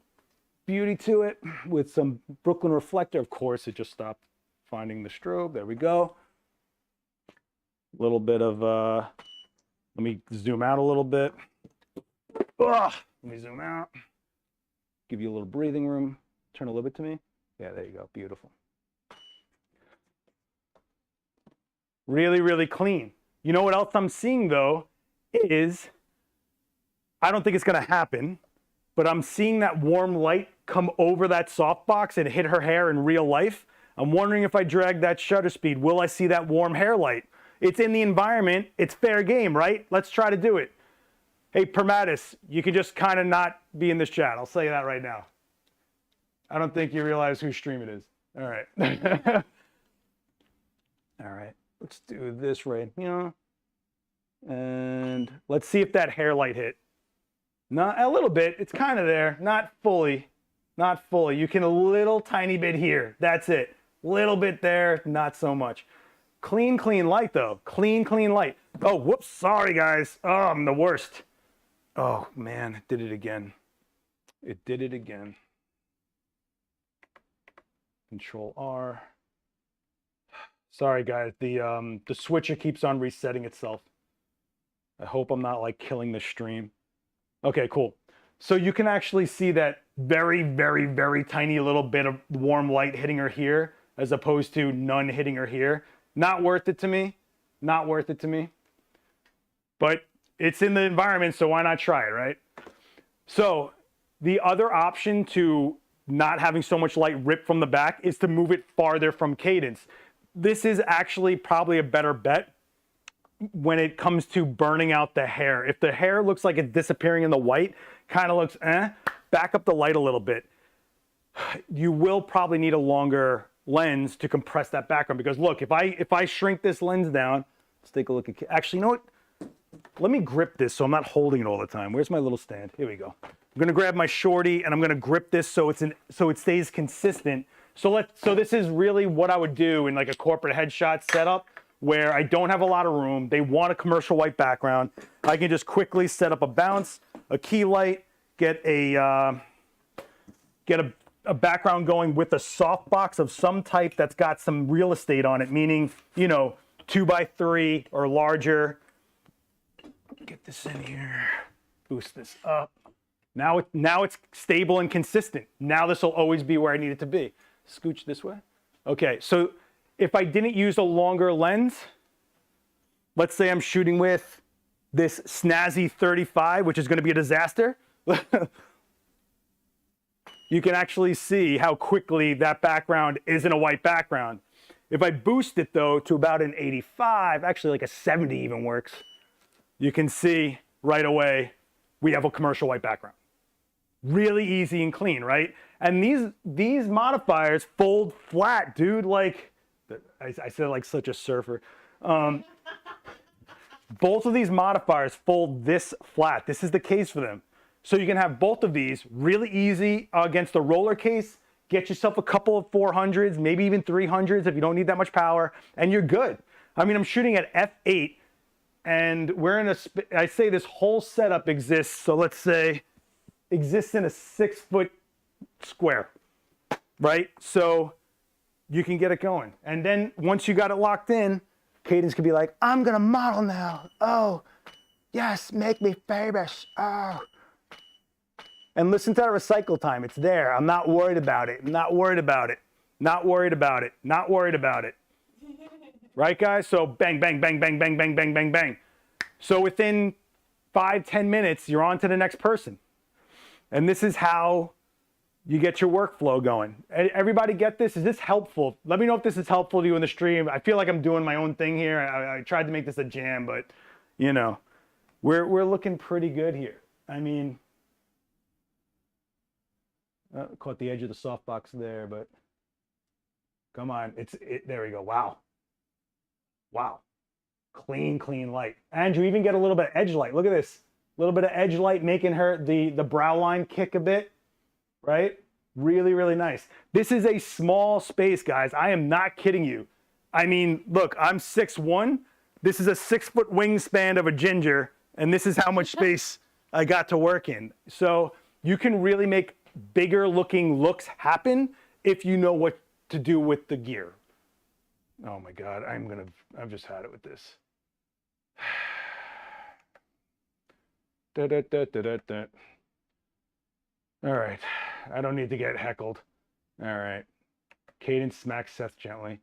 beauty to it with some Brooklyn reflector. Of course, it just stopped finding the strobe. There we go. A little bit of, let me zoom out a little bit. Ugh, let me zoom out. Give you a little breathing room. Turn a little bit to me. Yeah, there you go. Beautiful. Really, really clean. You know what else I'm seeing though is, I don't think it's gonna happen, but I'm seeing that warm light come over that softbox and hit her hair in real life. I'm wondering if I drag that shutter speed, will I see that warm hair light? It's in the environment, it's fair game, right? Let's try to do it. Hey, Permatis, you can just kind of not be in this chat. I'll say that right now. I don't think you realize whose stream it is. All right. All right, let's do this right here. And let's see if that hair light hit. Not a little bit, it's kind of there, not fully, not fully. You can a little tiny bit here, that's it. Little bit there, not so much. Clean, clean light though, clean, clean light. Oh, whoops, sorry guys, oh, I'm the worst. Oh man, it did it again. It did it again. Control R. Sorry guys, the switcher keeps on resetting itself. I hope I'm not like killing the stream. Okay, cool. So you can actually see that very, very, very tiny little bit of warm light hitting her here as opposed to none hitting her here. Not worth it to me. Not worth it to me. But it's in the environment, so why not try it, right? So the other option to not having so much light rip from the back is to move it farther from cadence. This is actually probably a better bet when it comes to burning out the hair. If the hair looks like it's disappearing in the white, kind of looks back up the light a little bit. You will probably need a longer lens to compress that background, because look, if I shrink this lens down, let's take a look at, actually, you know what? Let me grip this so I'm not holding it all the time. Where's my little stand? Here we go. I'm gonna grab my shorty and I'm gonna grip this so it stays consistent. So this is really what I would do in like a corporate headshot setup where I don't have a lot of room. They want a commercial white background. I can just quickly set up a bounce, a key light, get a background going with a softbox of some type that's got some real estate on it, meaning, you know, 2x3 or larger. Get this in here, boost this up. Now it's stable and consistent. Now this will always be where I need it to be. Scooch this way. Okay, so if I didn't use a longer lens, let's say I'm shooting with this snazzy 35, which is gonna be a disaster. You can actually see how quickly that background isn't a white background. If I boost it though to about an 85, actually like a 70 even works, you can see right away we have a commercial white background. Really easy and clean, right? And these modifiers fold flat, dude. Like, I said like such a surfer. Both of these modifiers fold this flat. This is the case for them. So you can have both of these really easy against a roller case. Get yourself a couple of 400s, maybe even 300s if you don't need that much power, and you're good. I mean, I'm shooting at f8, and we're in I say this whole setup exists, so let's say exists in a 6-foot square, right? So you can get it going. And then once you got it locked in, Cadence could be like, I'm gonna model now. Oh, yes, make me famous. Oh. And listen to that recycle time. It's there. I'm not worried about it. I'm not worried about it. Not worried about it. Not worried about it. Right, guys? So bang, bang, bang, bang, bang, bang, bang, bang, bang. So within 5-10 minutes, you're on to the next person. And this is how you get your workflow going. Everybody get this? Is this helpful? Let me know if this is helpful to you in the stream. I feel like I'm doing my own thing here. I tried to make this a jam, but you know, we're looking pretty good here. I mean, caught the edge of the softbox there, but come on, there we go. Wow. Wow. Clean, clean light. And you even get a little bit of edge light. Look at this. A little bit of edge light making her, the brow line kick a bit, right? Really, really nice. This is a small space, guys. I am not kidding you. I mean, look, I'm 6'1". This is a 6-foot wingspan of a ginger, and this is how much space I got to work in. So you can really make bigger looking looks happen if you know what to do with the gear. Oh my God, I've just had it with this. Da, da, da, da, da, da. All right, I don't need to get heckled. All right, Cadence smacks Seth gently.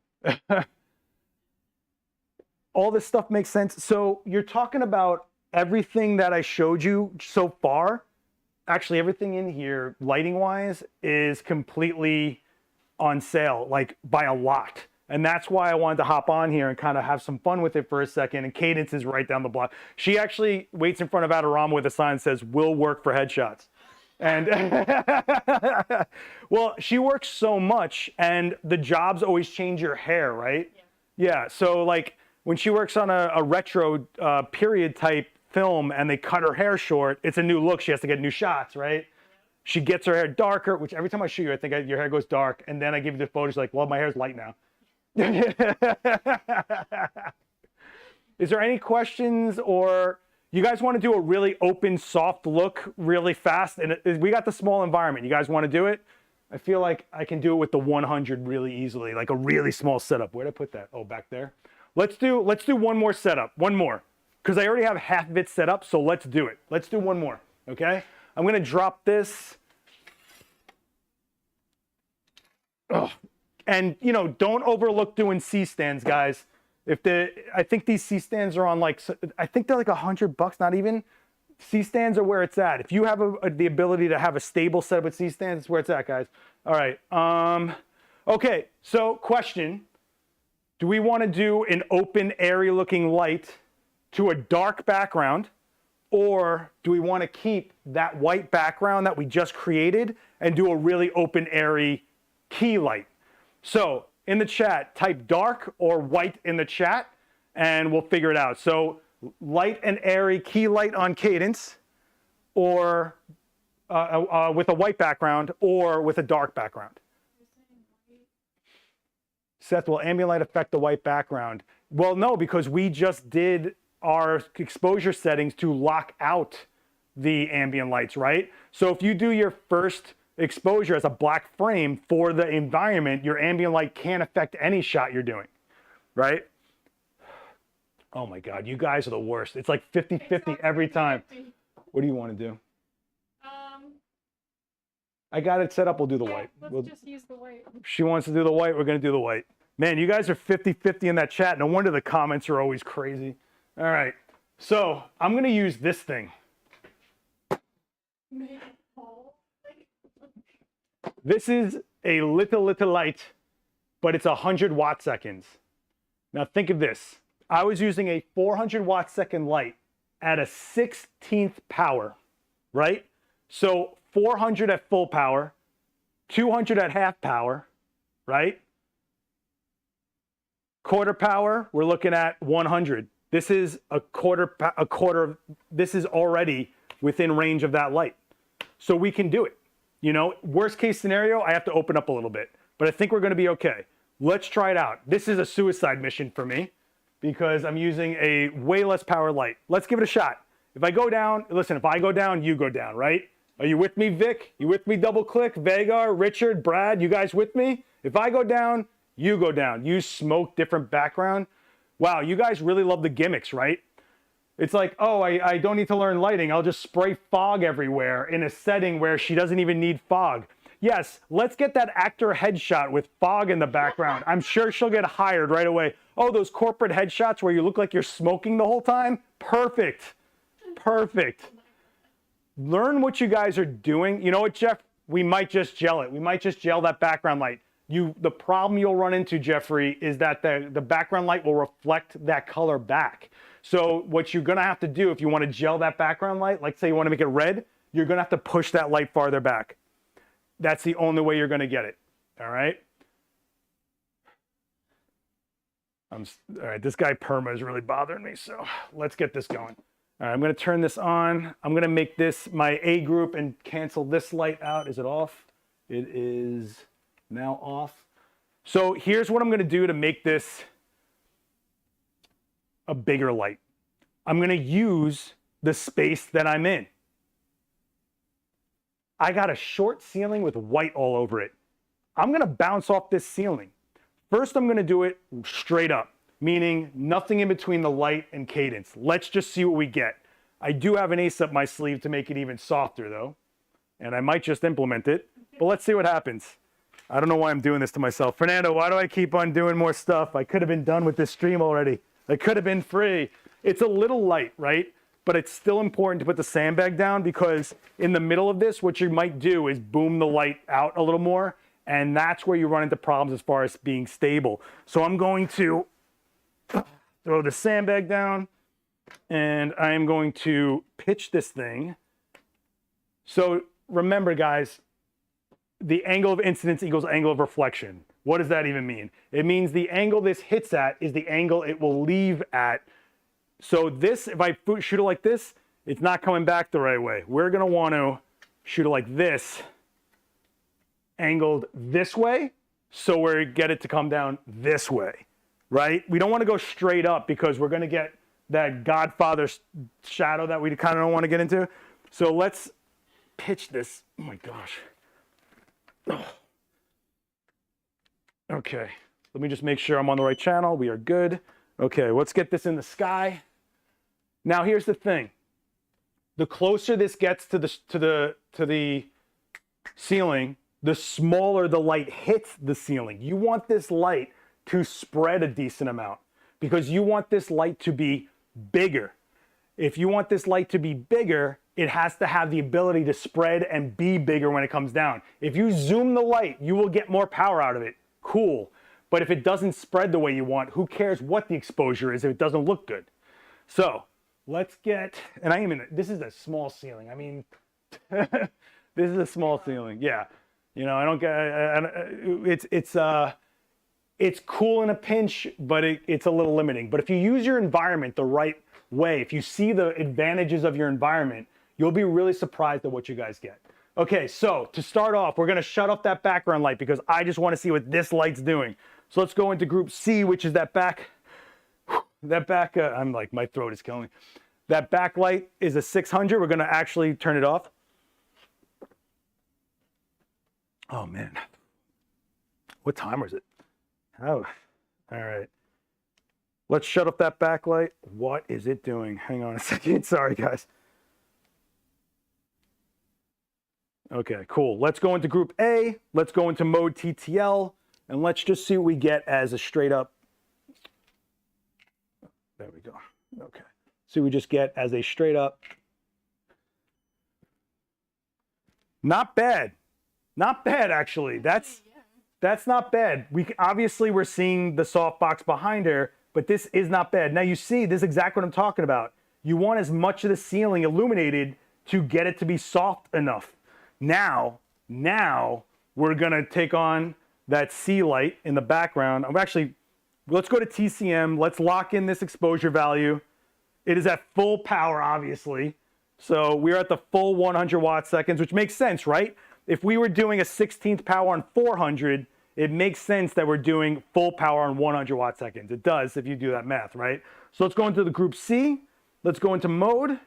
all this stuff makes sense. So you're talking about everything that I showed you so far. Actually, everything in here, lighting wise, is completely on sale, like by a lot. And that's why I wanted to hop on here and kind of have some fun with it for a second. And Cadence is right down the block. She actually waits in front of Adorama with a sign that says, "Will work for headshots." And well, she works so much, and the jobs always change your hair, right? Yeah. So like when she works on a retro period type film and they cut her hair short, it's a new look. She has to get new shots, right? She gets her hair darker, which every time I shoot you, I think your hair goes dark. And then I give you the photo. She's like, "Well, my hair's light now." Is there any questions, or you guys want to do a really open, soft look really fast? And we got the small environment. You guys want to do it? I feel like I can do it with the 100 really easily, like a really small setup. Where'd I put that? Oh, back there. Let's do one more setup, one more, because I already have half of it set up. So let's do it. Let's do one more. Okay. I'm gonna drop this. Oh. And you know, don't overlook doing C-stands, guys. I think these C-stands are on like, I think they're like $100, not even. C-stands are where it's at. If you have the ability to have a stable setup with C-stands, it's where it's at, guys. All right. Okay. So question: do we want to do an open, airy looking light to a dark background, or do we want to keep that white background that we just created and do a really open, airy key light? So in the chat, type dark or white in the chat, and we'll figure it out. So light and airy key light on Cadence, or with a white background, or with a dark background. Seth, will ambient light affect the white background? Well, no, because we just did our exposure settings to lock out the ambient lights, right? So if you do your first exposure as a black frame for the environment, your ambient light can't affect any shot you're doing, right? Oh my God, you guys are the worst. It's like 50-50 every time. What do you want to do? I got it set up. We'll do the white. Let's just use the white. She wants to do the white. We're going to do the white. Man, you guys are 50-50 in that chat. No wonder the comments are always crazy. All right. So I'm going to use this thing. This is a little light, but it's 100 watt seconds. Now think of this. I was using a 400 watt second light at a 16th power, right? So 400 at full power, 200 at half power, right? Quarter power, we're looking at 100. This is a quarter, this is already within range of that light. So we can do it. You know, worst case scenario, I have to open up a little bit, but I think we're going to be okay. Let's try it out. This is a suicide mission for me because I'm using a way less power light. Let's give it a shot. If I go down, listen, if I go down, you go down, right? Are you with me, Vic? You with me, Double Click, Vagar, Richard, Brad? You guys with me? If I go down, you go down. Use smoke, different background. Wow, you guys really love the gimmicks, right? It's like, oh, I don't need to learn lighting. I'll just spray fog everywhere in a setting where she doesn't even need fog. Yes, let's get that actor headshot with fog in the background. I'm sure she'll get hired right away. Oh, those corporate headshots where you look like you're smoking the whole time? Perfect. Perfect. Learn what you guys are doing. You know what, Jeff? We might just gel it. We might just gel that background light. The problem you'll run into, Jeffrey, is that the background light will reflect that color back. So what you're gonna have to do if you want to gel that background light, like say you want to make it red, you're gonna have to push that light farther back. That's the only way you're gonna get it. All right. All right, this guy Perma is really bothering me, so let's get this going. All right, I'm gonna turn this on. I'm gonna make this my A group and cancel this light out. Is it off? It is now off. So here's what I'm gonna do to make this a bigger light. I'm gonna use the space that I'm in. I got a short ceiling with white all over it. I'm gonna bounce off this ceiling. First, I'm gonna do it straight up, meaning nothing in between the light and Cadence. Let's just see what we get. I do have an ace up my sleeve to make it even softer though, and I might just implement it, but let's see what happens. I don't know why I'm doing this to myself. Fernando, why do I keep on doing more stuff? I could have been done with this stream already. It could have been free. It's a little light, right? But it's still important to put the sandbag down, because in the middle of this, what you might do is boom the light out a little more, and that's where you run into problems as far as being stable. So I'm going to throw the sandbag down, and I'm going to pitch this thing. So remember, guys, the angle of incidence equals angle of reflection. What does that even mean? It means the angle this hits at is the angle it will leave at. So this, if I shoot it like this, it's not coming back the right way. We're gonna want to shoot it like this, angled this way, so we get it to come down this way, right? We don't want to go straight up, because we're gonna get that Godfather shadow that we kind of don't want to get into. So let's pitch this. Oh my gosh. Oh. Okay, let me just make sure I'm on the right channel. We are good. Okay, let's get this in the sky. Now here's the thing. The closer this gets to the ceiling, the smaller the light hits the ceiling. You want this light to spread a decent amount, because you want this light to be bigger. If you want this light to be bigger, it has to have the ability to spread and be bigger when it comes down. If you zoom the light, you will get more power out of it. Cool. But if it doesn't spread the way you want, who cares what the exposure is if it doesn't look good? So let's get, and this is a small ceiling. I mean, this is a small ceiling. Yeah. You know, I don't get, it's cool in a pinch, but it's a little limiting. But if you use your environment the right way, if you see the advantages of your environment, you'll be really surprised at what you guys get. Okay, so to start off, we're gonna shut off that background light, because I just wanna see what this light's doing. So let's go into group C, which is that back, I'm like, my throat is killing me. That backlight is a 600. We're gonna actually turn it off. Oh man, what time was it? Oh, all right. Let's shut off that backlight. What is it doing? Hang on a second, sorry guys. Okay, cool. Let's go into group A. Let's go into mode TTL, and let's just see what we get as a straight up. There we go. Okay. See what we just get as a straight up. Not bad. Not bad, actually. That's not bad. Obviously we're seeing the softbox behind her, but this is not bad. Now you see, this is exactly what I'm talking about. You want as much of the ceiling illuminated to get it to be soft enough. Now we're gonna take on that C light in the background. Let's go to TCM. Let's lock in this exposure value. It is at full power, obviously. So we're at the full 100 watt seconds, which makes sense, right? If we were doing a 16th power on 400, it makes sense that we're doing full power on 100 watt seconds. It does if you do that math, right? So let's go into the group C. Let's go into mode.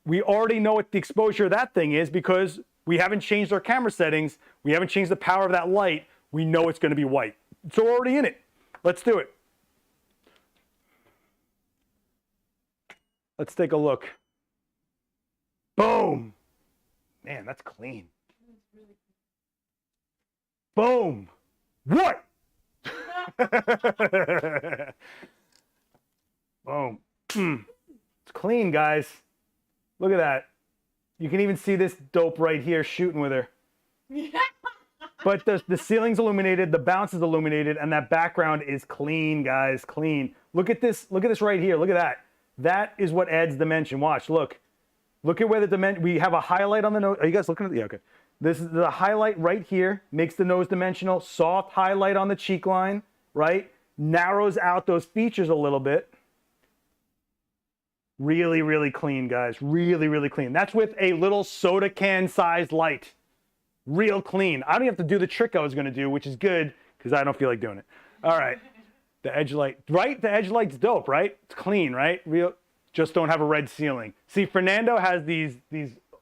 We already know what the exposure of that thing is, because we haven't changed our camera settings. We haven't changed the power of that light. We know it's going to be white. So we're already in it. Let's do it. Let's take a look. Boom. Man, that's clean. Boom. What? Boom. It's clean, guys. Look at that. You can even see this dope right here shooting with her. But the ceiling's illuminated, the bounce is illuminated, and that background is clean, guys, clean. Look at this right here. Look at that. That is what adds dimension. Watch, look. Look at where the dimension, we have a highlight on the nose. Are you guys looking at the, yeah, okay. This is the highlight right here, makes the nose dimensional, soft highlight on the cheek line, right? Narrows out those features a little bit. Really, really clean, guys. Really, really clean. That's with a little soda can sized light. Real clean. I don't have to do the trick I was gonna do, which is good, because I don't feel like doing it. All right, the edge light, right? The edge light's dope, right? It's clean, right? Real, just don't have a red ceiling. See, Fernando has these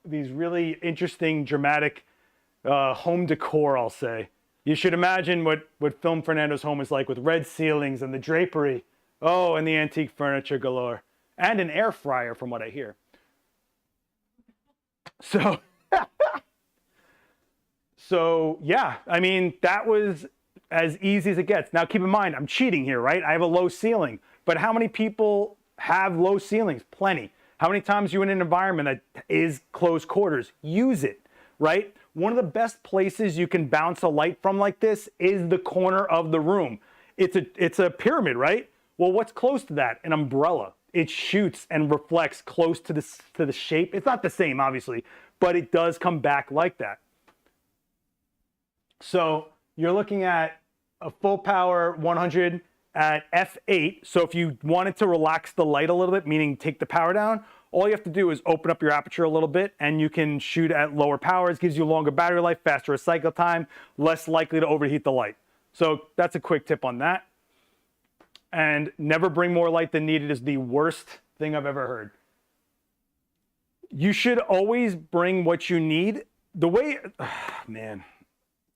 really interesting, dramatic home decor, I'll say. You should imagine what Film Fernando's home is like, with red ceilings and the drapery. Oh, and the antique furniture galore. And an air fryer, from what I hear. So, so yeah, I mean, that was as easy as it gets. Now keep in mind, I'm cheating here, right? I have a low ceiling. But how many people have low ceilings? Plenty. How many times you in an environment that is close quarters? Use it, right? One of the best places you can bounce a light from like this is the corner of the room. It's a pyramid, right? Well, what's close to that? An umbrella. It shoots and reflects close to the shape. It's not the same, obviously, but it does come back like that. So you're looking at a full power 100 at f8. So if you wanted to relax the light a little bit, meaning take the power down, all you have to do is open up your aperture a little bit and you can shoot at lower powers. Gives you longer battery life, faster cycle time, less likely to overheat the light. So that's a quick tip on that. And never bring more light than needed is the worst thing I've ever heard. You should always bring what you need. The way,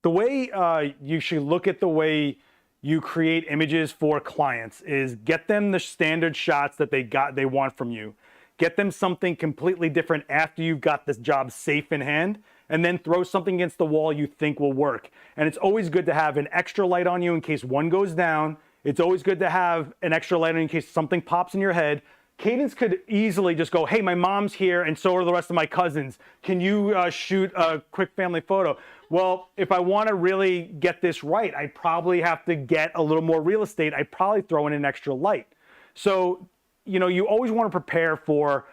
the way you should look at the way you create images for clients is get them the standard shots that they want from you. Get them something completely different after you've got this job safe in hand, and then throw something against the wall you think will work. And it's always good to have an extra light on you in case one goes down. It's always good to have an extra light on you in case something pops in your head. Cadence could easily just go, hey, my mom's here and so are the rest of my cousins. Can you shoot a quick family photo? Well, if I want to really get this right, I probably have to get a little more real estate. I probably throw in an extra light. So, you know, you always want to prepare for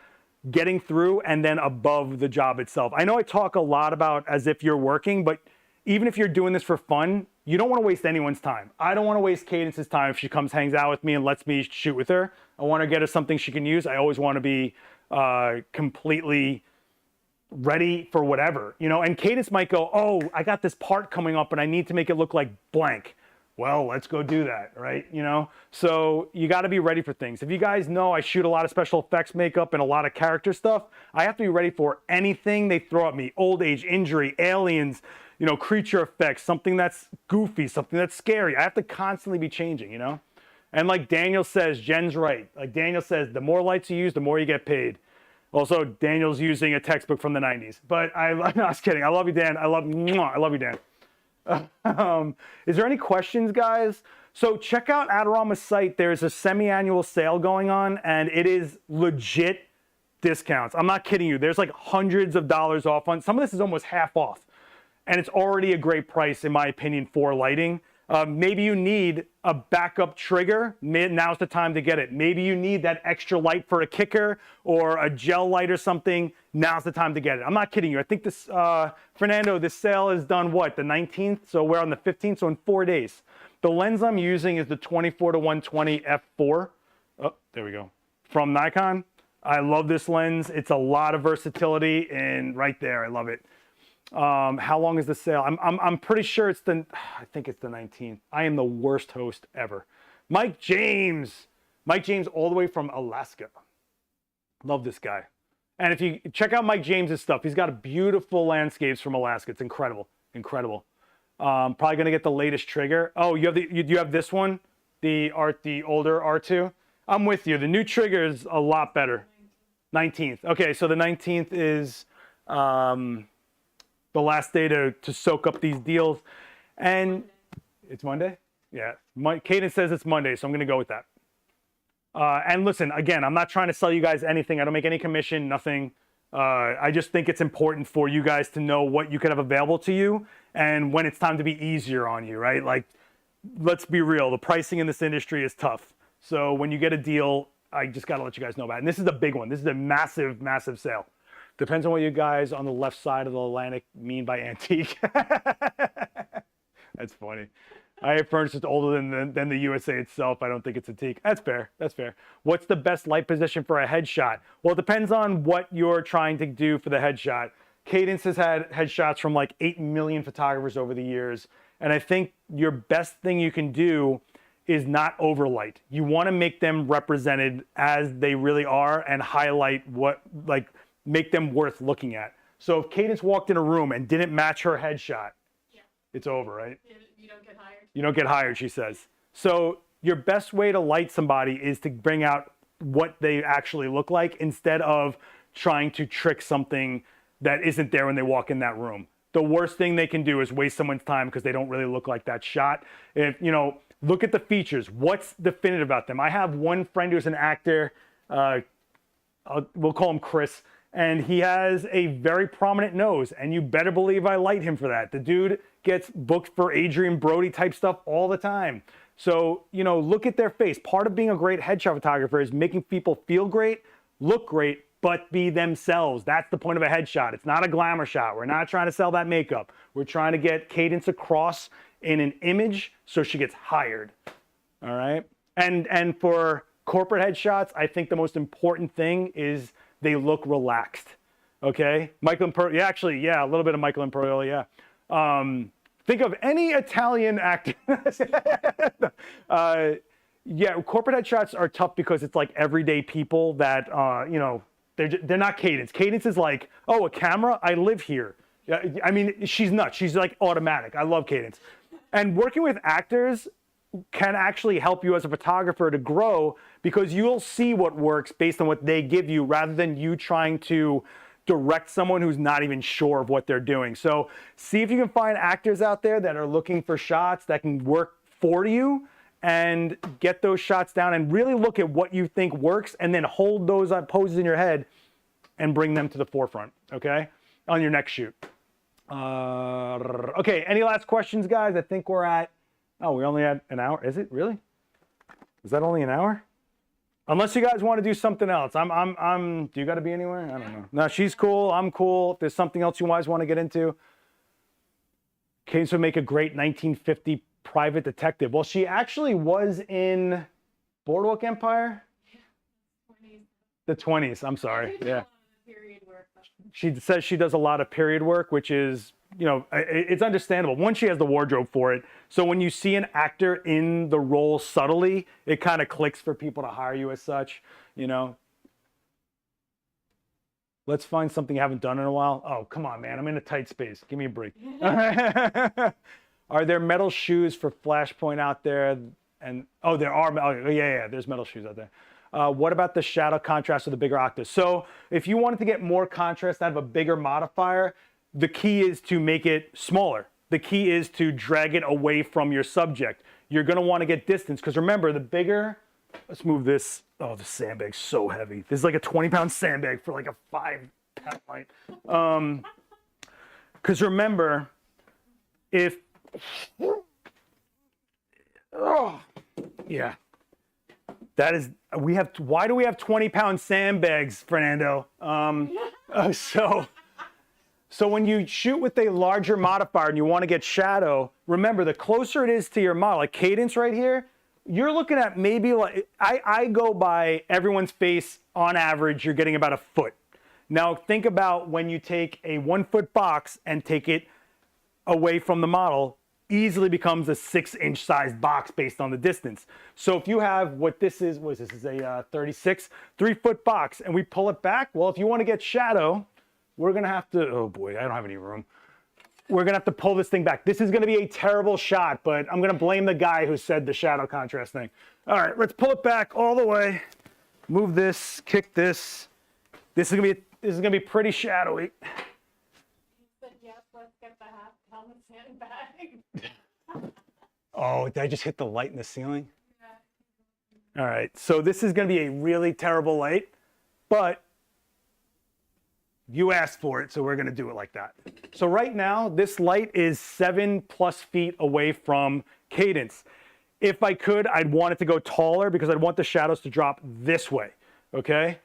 getting through and then above the job itself. I know I talk a lot about as if you're working, but even if you're doing this for fun, you don't want to waste anyone's time. I don't want to waste Cadence's time if she comes, hangs out with me and lets me shoot with her. I want to get her something she can use. I always want to be completely ready for whatever, you know, and Cadence might go, oh, I got this part coming up and I need to make it look like blank. Well, let's go do that, right? You know, so you got to be ready for things. If you guys know I shoot a lot of special effects makeup and a lot of character stuff, I have to be ready for anything they throw at me. Old age, injury, aliens, you know, creature effects, something that's goofy, something that's scary. I have to constantly be changing, you know? And like Daniel says, Jen's right. Like Daniel says, the more lights you use, the more you get paid. Also, Daniel's using a textbook from the 90s. But no, I was kidding. I love you, Dan. I love you, Dan. Is there any questions, guys? So check out Adorama's site. There's a semi-annual sale going on, and it is legit discounts. I'm not kidding you. There's like hundreds of dollars off on. Some of this is almost half off. And it's already a great price, in my opinion, for lighting. Maybe you need a backup trigger. Now's the time to get it. Maybe you need that extra light for a kicker or a gel light or something. Now's the time to get it. I'm not kidding you. I think this, Fernando, this sale is done what, the 19th? So we're on the 15th, so in 4 days. The lens I'm using is the 24-120 f4. Oh, there we go. From Nikon. I love this lens. It's a lot of versatility, and right there, I love it. How long is the sale? I'm pretty sure it's I think it's the 19th. I am the worst host ever. Mike James all the way from Alaska. Love this guy. And if you check out Mike James's stuff, he's got beautiful landscapes from Alaska. It's incredible, incredible. Probably gonna get the latest trigger. Oh, you have this one, the older R2. I'm with you. The new trigger is a lot better. 19th. Okay, so the 19th is the last day to soak up these deals. And it's Monday? Yeah. Cadence says it's Monday, so I'm going to go with that. And listen, again, I'm not trying to sell you guys anything. I don't make any commission, nothing. I just think it's important for you guys to know what you could have available to you and when it's time to be easier on you, right? Like, let's be real. The pricing in this industry is tough. So when you get a deal, I just got to let you guys know about it. And this is a big one. This is a massive, massive sale. Depends on what you guys on the left side of the Atlantic mean by antique. That's funny. I have furnace that's older than the USA itself. I don't think it's antique. That's fair. That's fair. What's the best light position for a headshot? Well, it depends on what you're trying to do for the headshot. Cadence has had headshots from like 8 million photographers over the years. And I think your best thing you can do is not overlight. You want to make them represented as they really are and highlight what, like, make them worth looking at. So if Cadence walked in a room and didn't match her headshot, yeah, it's over, right? You don't get hired. You don't get hired, she says. So your best way to light somebody is to bring out what they actually look like instead of trying to trick something that isn't there when they walk in that room. The worst thing they can do is waste someone's time because they don't really look like that shot. If, you know, Look at the features. What's definitive about them? I have one friend who's an actor. We'll call him Chris. And he has a very prominent nose. And you better believe I light him for that. The dude gets booked for Adrian Brody type stuff all the time. So, you know, look at their face. Part of being a great headshot photographer is making people feel great, look great, but be themselves. That's the point of a headshot. It's not a glamour shot. We're not trying to sell that makeup. We're trying to get cadence across in an image so she gets hired. All right. And for corporate headshots, I think the most important thing is they look relaxed. Okay. Michael Imperioli, yeah, actually, yeah, a little bit of Michael Imperioli, yeah. Think of any Italian actor. Yeah, corporate headshots are tough because it's like everyday people that, you know, they're not cadence. Cadence is like, oh, a camera, I live here. I mean, she's nuts. She's like automatic. I love cadence. And working with actors can actually help you as a photographer to grow because you'll see what works based on what they give you rather than you trying to direct someone who's not even sure of what they're doing. So see if you can find actors out there that are looking for shots that can work for you and get those shots down and really look at what you think works and then hold those poses in your head and bring them to the forefront, okay, on your next shoot. Okay, any last questions, guys? I think we're at, oh, we only had an hour. Is it really? Is that only an hour? Unless you guys want to do something else. Do you got to be anywhere? I don't know. No, she's cool. I'm cool. If there's something else you guys want to get into. Cadence would make a great 1950 private detective. Well, she actually was in Boardwalk Empire. The 20s. I'm sorry. Yeah. She says she does a lot of period work, which is, you know, it's understandable. One, she has the wardrobe for it. So when you see an actor in the role subtly, it kind of clicks for people to hire you as such, you know. Let's find something I haven't done in a while. Oh, come on, man. I'm in a tight space. Give me a break. Are there metal shoes for Flashpoint out there? And oh, there are. Oh, yeah. There's metal shoes out there. What about the shadow contrast with the bigger octaves? So if you wanted to get more contrast out of a bigger modifier, the key is to make it smaller. The key is to drag it away from your subject. You're going to want to get distance because remember, the bigger, let's move this. Oh, the sandbag's so heavy. This is like a 20-pound sandbag for like a 5-pound light. Because remember, if, oh, yeah. That is, why do we have 20-pound sandbags, Fernando? So when you shoot with a larger modifier and you want to get shadow, remember, the closer it is to your model, like cadence right here, you're looking at maybe like, I go by everyone's face, on average, you're getting about a foot. Now think about when you take a 1-foot box and take it away from the model, easily becomes a 6-inch sized box based on the distance. So if you have what this is a 36, 3-foot box, and we pull it back, well, if you want to get shadow, we're gonna have to, oh boy, I don't have any room. We're gonna have to pull this thing back. This is gonna be a terrible shot, but I'm gonna blame the guy who said the shadow contrast thing. All right, let's pull it back all the way. Move this, kick this. This is gonna be pretty shadowy. Yes, let's get the helmet sandbag. Oh, did I just hit the light in the ceiling? Yeah. All right, so this is gonna be a really terrible light, but you asked for it, so we're gonna do it like that. So right now, this light is 7+ feet away from cadence. If I could, I'd want it to go taller because I'd want the shadows to drop this way, okay?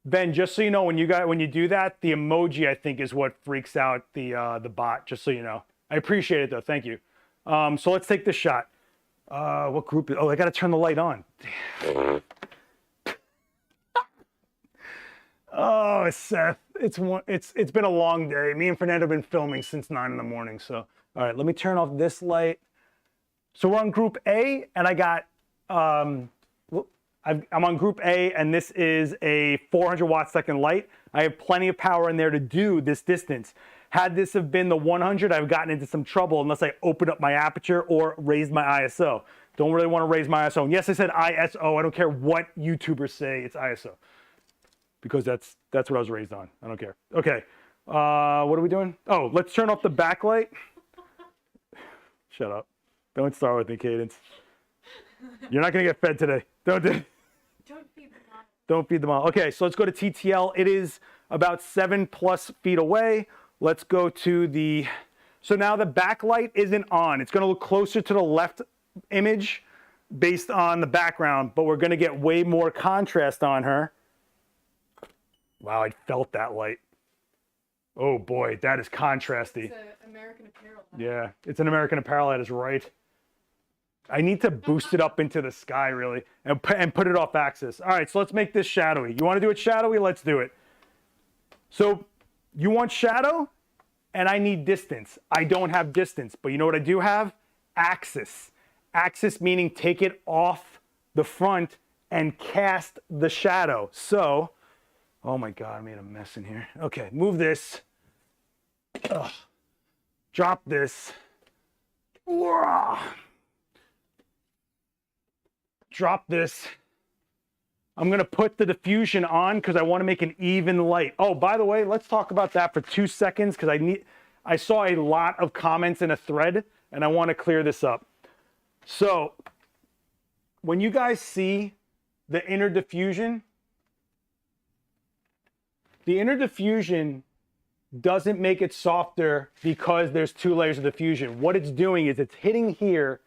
Ben, just so you know, when you do that, the emoji, I think, is what freaks out the bot, just so you know. I appreciate it, though. Thank you. So let's take this shot. What group? Oh, I got to turn the light on. Oh, Seth, it's been a long day. Me and Fernando have been filming since 9 in the morning. So, all right, let me turn off this light. So we're on group A, and I got, I'm on group A, and this is a 400 watt second light. I have plenty of power in there to do this distance. Had this have been the 100, I've gotten into some trouble unless I open up my aperture or raise my ISO. Don't really want to raise my ISO. And yes, I said ISO. I don't care what YouTubers say, it's ISO. Because that's what I was raised on. I don't care. Okay, what are we doing? Oh, let's turn off the backlight. Shut up. Don't start with me, Cadence. You're not gonna get fed today. Don't feed the mom. Don't feed the mom. Okay, so let's go to TTL. It is about 7+ feet away. Let's go to the, so now the backlight isn't on. It's gonna look closer to the left image based on the background, but we're gonna get way more contrast on her. Wow, I felt that light. Oh boy, that is contrasty. It's an American Apparel. Yeah, it's an American Apparel, that is right. I need to boost it up into the sky, really, and put it off axis. All right, so let's make this shadowy. You want to do it shadowy? Let's do it. So you want shadow, and I need distance. I don't have distance, but you know what I do have? Axis. Axis meaning take it off the front and cast the shadow. So, oh my God, I made a mess in here. Okay, move this. Ugh. Drop this. Drop this. I'm gonna put the diffusion on because I want to make an even light. Oh, by the way, let's talk about that for 2 seconds because I saw a lot of comments in a thread and I want to clear this up. So when you guys see the inner diffusion, the inner diffusion doesn't make it softer because there's 2 layers of diffusion. What it's doing is it's hitting here,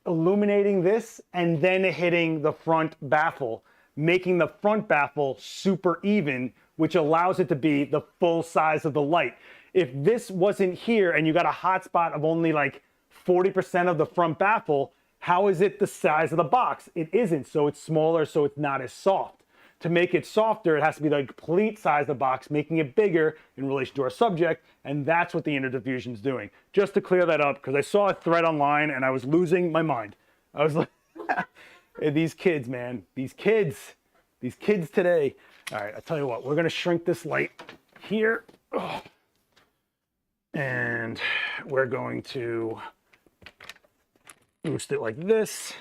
illuminating this, and then hitting the front baffle, making the front baffle super even, which allows it to be the full size of the light. If this wasn't here and you got a hotspot of only like 40% of the front baffle, how is it the size of the box? It isn't, so it's smaller, so it's not as soft. To make it softer, it has to be the complete size of the box, making it bigger in relation to our subject, and that's what the inner diffusion is doing. Just to clear that up, because I saw a thread online and I was losing my mind. I was like, these kids, man, these kids today. All right, I'll tell you what, we're gonna shrink this light here. Oh. And we're going to boost it like this.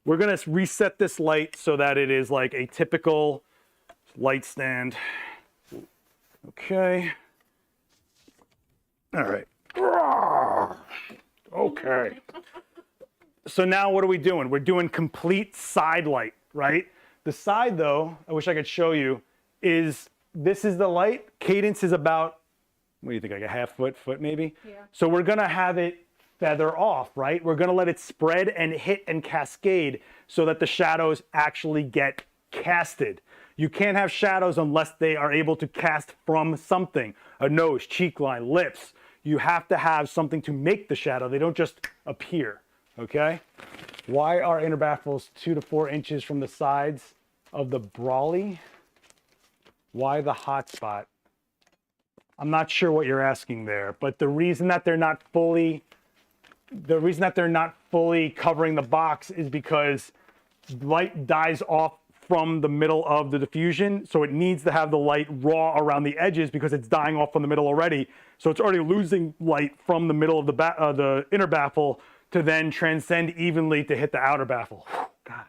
We're gonna reset this light so that it is like a typical light stand. Okay. All right. Okay. So now what are we doing? We're doing complete side light, right? The side though, I wish I could show you, is this is the light. Cadence is about, what do you think, like a half foot maybe? Yeah. So we're gonna have it feather off, right? We're gonna let it spread and hit and cascade so that the shadows actually get casted. You can't have shadows unless they are able to cast from something. A nose, cheek line, lips. You have to have something to make the shadow. They don't just appear, okay? Why are inner baffles 2 to 4 inches from the sides of the Brawley? Why the hotspot? I'm not sure what you're asking there, but the reason that they're not fully covering the box is because light dies off from the middle of the diffusion, so it needs to have the light raw around the edges because it's dying off from the middle already. So it's already losing light from the middle of the inner baffle to then transcend evenly to hit the outer baffle. God.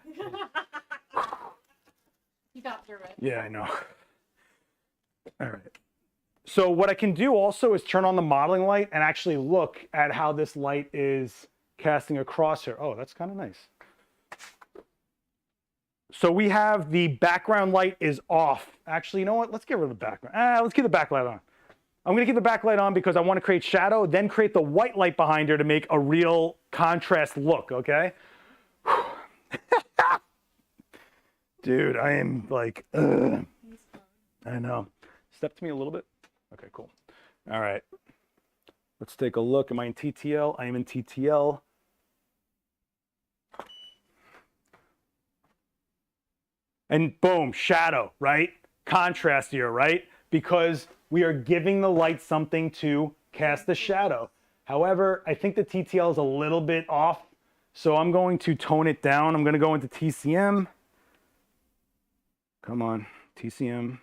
You got through it. Yeah, I know. All right. So what I can do also is turn on the modeling light and actually look at how this light is casting across here. Oh, that's kind of nice. So we have the background light is off. Actually, you know what? Let's get rid of the background. Let's keep the backlight on. I'm going to keep the backlight on because I want to create shadow, then create the white light behind her to make a real contrast look, okay? Dude, I am like, ugh. I know. Step to me a little bit. Okay, cool. All right. Let's take a look. Am I in TTL? I am in TTL. And boom, shadow, right? Contrast here, right? Because we are giving the light something to cast the shadow. However, I think the TTL is a little bit off, so I'm going to tone it down. I'm going to go into TCM. Come on, TCM.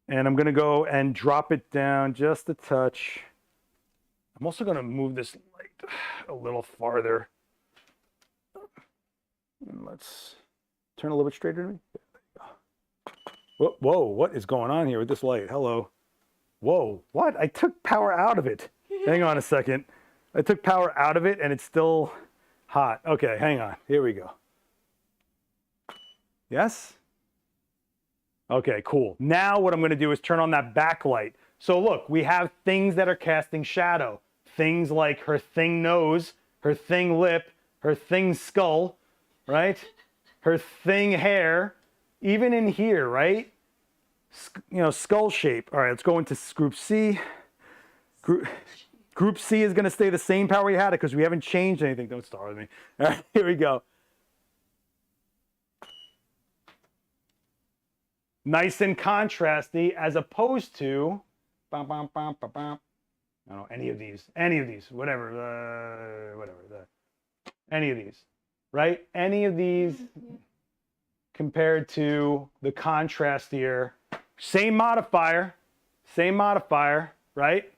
And I'm going to go and drop it down just a touch. I'm also going to move this light a little farther. And let's turn a little bit straighter to me. Whoa, whoa, what is going on here with this light? Hello. Whoa, what? I took power out of it. Hang on a second. I took power out of it and it's still hot. Okay, hang on. Here we go. Yes? Okay, cool. Now what I'm going to do is turn on that backlight. So look, we have things that are casting shadow. Things like her thing nose, her thing lip, her thing skull, right? Her thing hair, even in here, right? You know, skull shape. All right, let's go into group C. Group C is going to stay the same power we had it because we haven't changed anything. Don't start with me. All right, here we go. Nice and contrasty as opposed to, I don't know, any of these, whatever, any of these, right? Any of these compared to the contrastier, same modifier, right?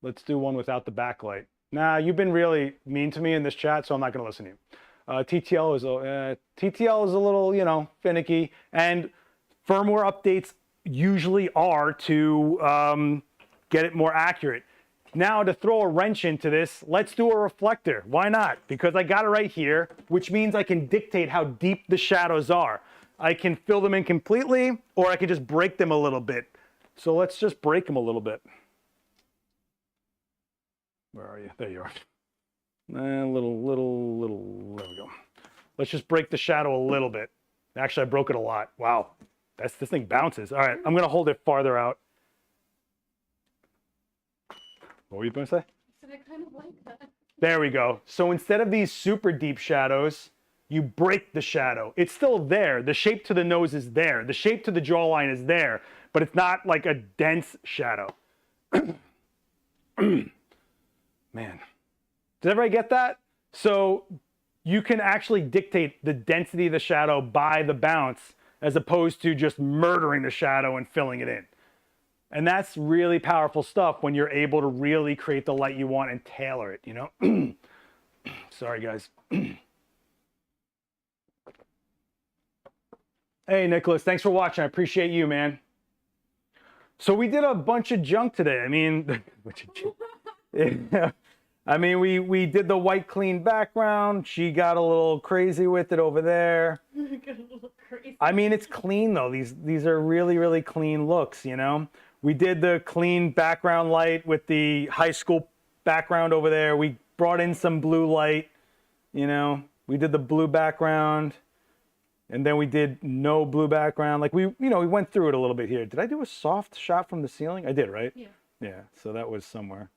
Let's do one without the backlight. Nah, you've been really mean to me in this chat, so I'm not going to listen to you. TTL is a little, you know, finicky, and firmware updates usually are to get it more accurate. Now, to throw a wrench into this, let's do a reflector. Why not? Because I got it right here, which means I can dictate how deep the shadows are. I can fill them in completely, or I can just break them a little bit. So let's just break them a little bit. Where are you? There you are. There we go. Let's just break the shadow a little bit. Actually, I broke it a lot. Wow, this thing bounces. All right, I'm gonna hold it farther out. What were you gonna say? I said I kind of like that. There we go. So instead of these super deep shadows, you break the shadow. It's still there. The shape to the nose is there. The shape to the jawline is there, but it's not like a dense shadow. Man. Did everybody get that? So you can actually dictate the density of the shadow by the bounce as opposed to just murdering the shadow and filling it in. And that's really powerful stuff when you're able to really create the light you want and tailor it, you know? Sorry, guys. Hey, Nicholas, thanks for watching. I appreciate you, man. So we did a bunch of junk today. I mean, yeah. I mean, we did the white clean background. She got a little crazy with it over there. Got a little crazy. I mean, it's clean though. These are really, really clean looks, you know? We did the clean background light with the high school background over there. We brought in some blue light, you know? We did the blue background and then we did no blue background. Like we went through it a little bit here. Did I do a soft shot from the ceiling? I did, right? Yeah. Yeah, so that was somewhere.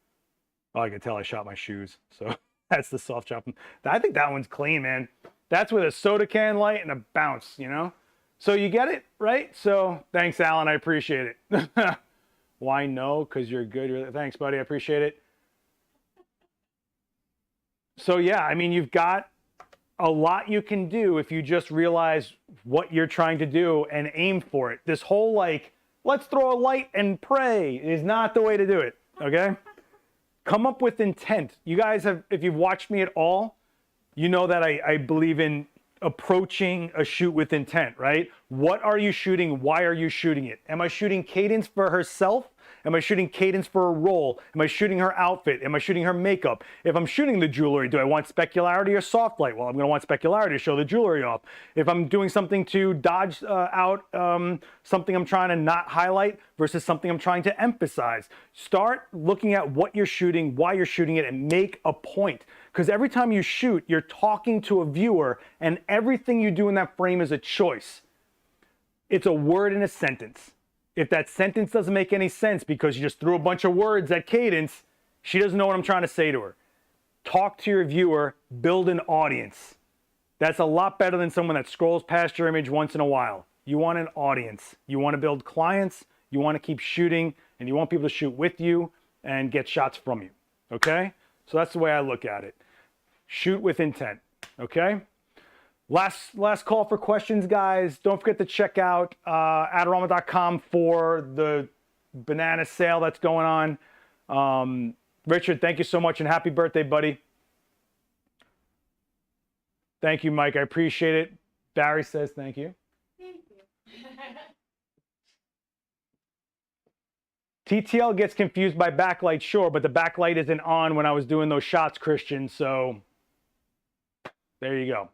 Oh, I can tell I shot my shoes. So that's the soft shot. I think that one's clean, man. That's with a soda can light and a bounce, you know? So you get it, right? So thanks, Alan. I appreciate it. Why no? Because you're good. Thanks, buddy. I appreciate it. So yeah, I mean, you've got a lot you can do if you just realize what you're trying to do and aim for it. This whole like, let's throw a light and pray is not the way to do it, okay? Come up with intent. You guys have, if you've watched me at all, you know that I believe in approaching a shoot with intent, right? What are you shooting? Why are you shooting it? Am I shooting cadence for herself? Am I shooting cadence for a role? Am I shooting her outfit? Am I shooting her makeup? If I'm shooting the jewelry, do I want specularity or soft light? Well, I'm gonna want specularity to show the jewelry off. If I'm doing something to dodge out something I'm trying to not highlight versus something I'm trying to emphasize, start looking at what you're shooting, why you're shooting it, and make a point. Because every time you shoot, you're talking to a viewer, and everything you do in that frame is a choice. It's a word in a sentence. If that sentence doesn't make any sense because you just threw a bunch of words at cadence, she doesn't know what I'm trying to say to her. Talk to your viewer, build an audience. That's a lot better than someone that scrolls past your image once in a while. You want an audience. You want to build clients. You want to keep shooting, and you want people to shoot with you and get shots from you. Okay? So that's the way I look at it. Shoot with intent. Okay? Last call for questions, guys. Don't forget to check out Adorama.com for the banana sale that's going on. Richard, thank you so much, and happy birthday, buddy. Thank you, Mike. I appreciate it. Barry says thank you. Thank you. TTL gets confused by backlight, sure, but the backlight isn't on when I was doing those shots, Christian, so there you go.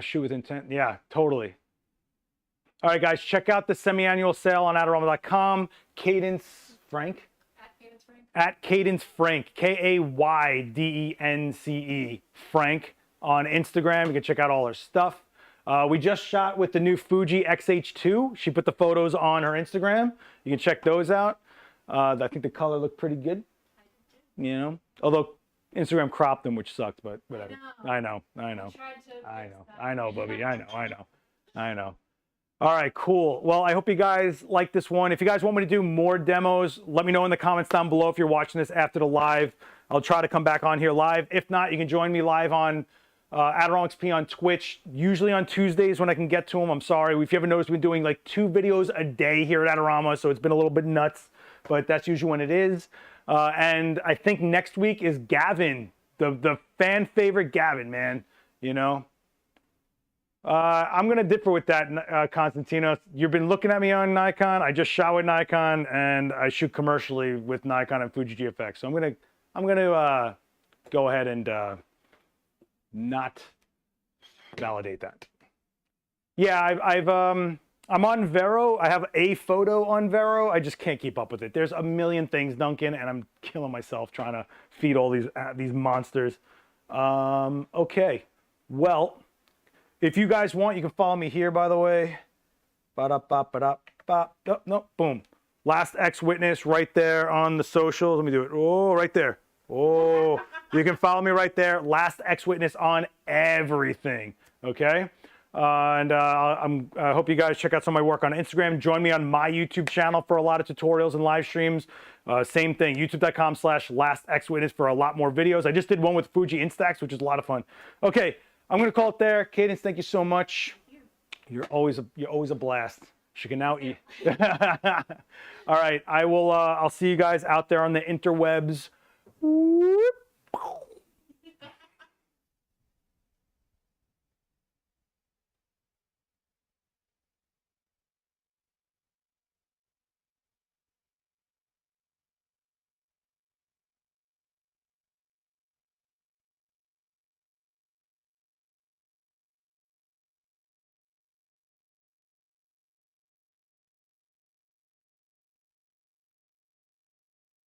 Shoot with intent, yeah, totally. All right, guys, check out the semi-annual sale on Adorama.com. Cadence Frank? At Cadence Frank, Kaydence Frank on Instagram. You can check out all her stuff. We just shot with the new Fuji X-H2. She put the photos on her Instagram. You can check those out. I think the color looked pretty good. You know, although Instagram cropped them, which sucked, but whatever. I know. I know, Bubby. I know. All right, cool. Well, I hope you guys like this one. If you guys want me to do more demos, let me know in the comments down below if you're watching this after the live. I'll try to come back on here live. If not, you can join me live on AdoramaXP on Twitch, usually on Tuesdays when I can get to them. I'm sorry. If you haven't noticed, we've been doing like 2 videos a day here at Adorama, so it's been a little bit nuts, but that's usually when it is. And I think next week is Gavin, the fan favorite Gavin, man, you know. I'm going to differ with that, Constantino. You've been looking at me on Nikon. I just shot with Nikon, and I shoot commercially with Nikon and Fuji GFX. So I'm going to go ahead and not validate that. Yeah, I'm on Vero. I have a photo on Vero. I just can't keep up with it. There's a million things, Duncan, and I'm killing myself trying to feed all these monsters. Okay, well, if you guys want, you can follow me here, by the way. No, boom. Last X Witness right there on the socials. Let me do it. Oh, right there. Oh, you can follow me right there. Last X Witness on everything. Okay. I hope you guys check out some of my work on Instagram. Join me on my YouTube channel for a lot of tutorials and live streams. Same thing, youtube.com/lastxwitness for a lot more videos. I just did one with Fuji Instax, which is a lot of fun. Okay, I'm going to call it there. Cadence, thank you so much. You're always a blast. She can now eat. All right, I'll see you guys out there on the interwebs.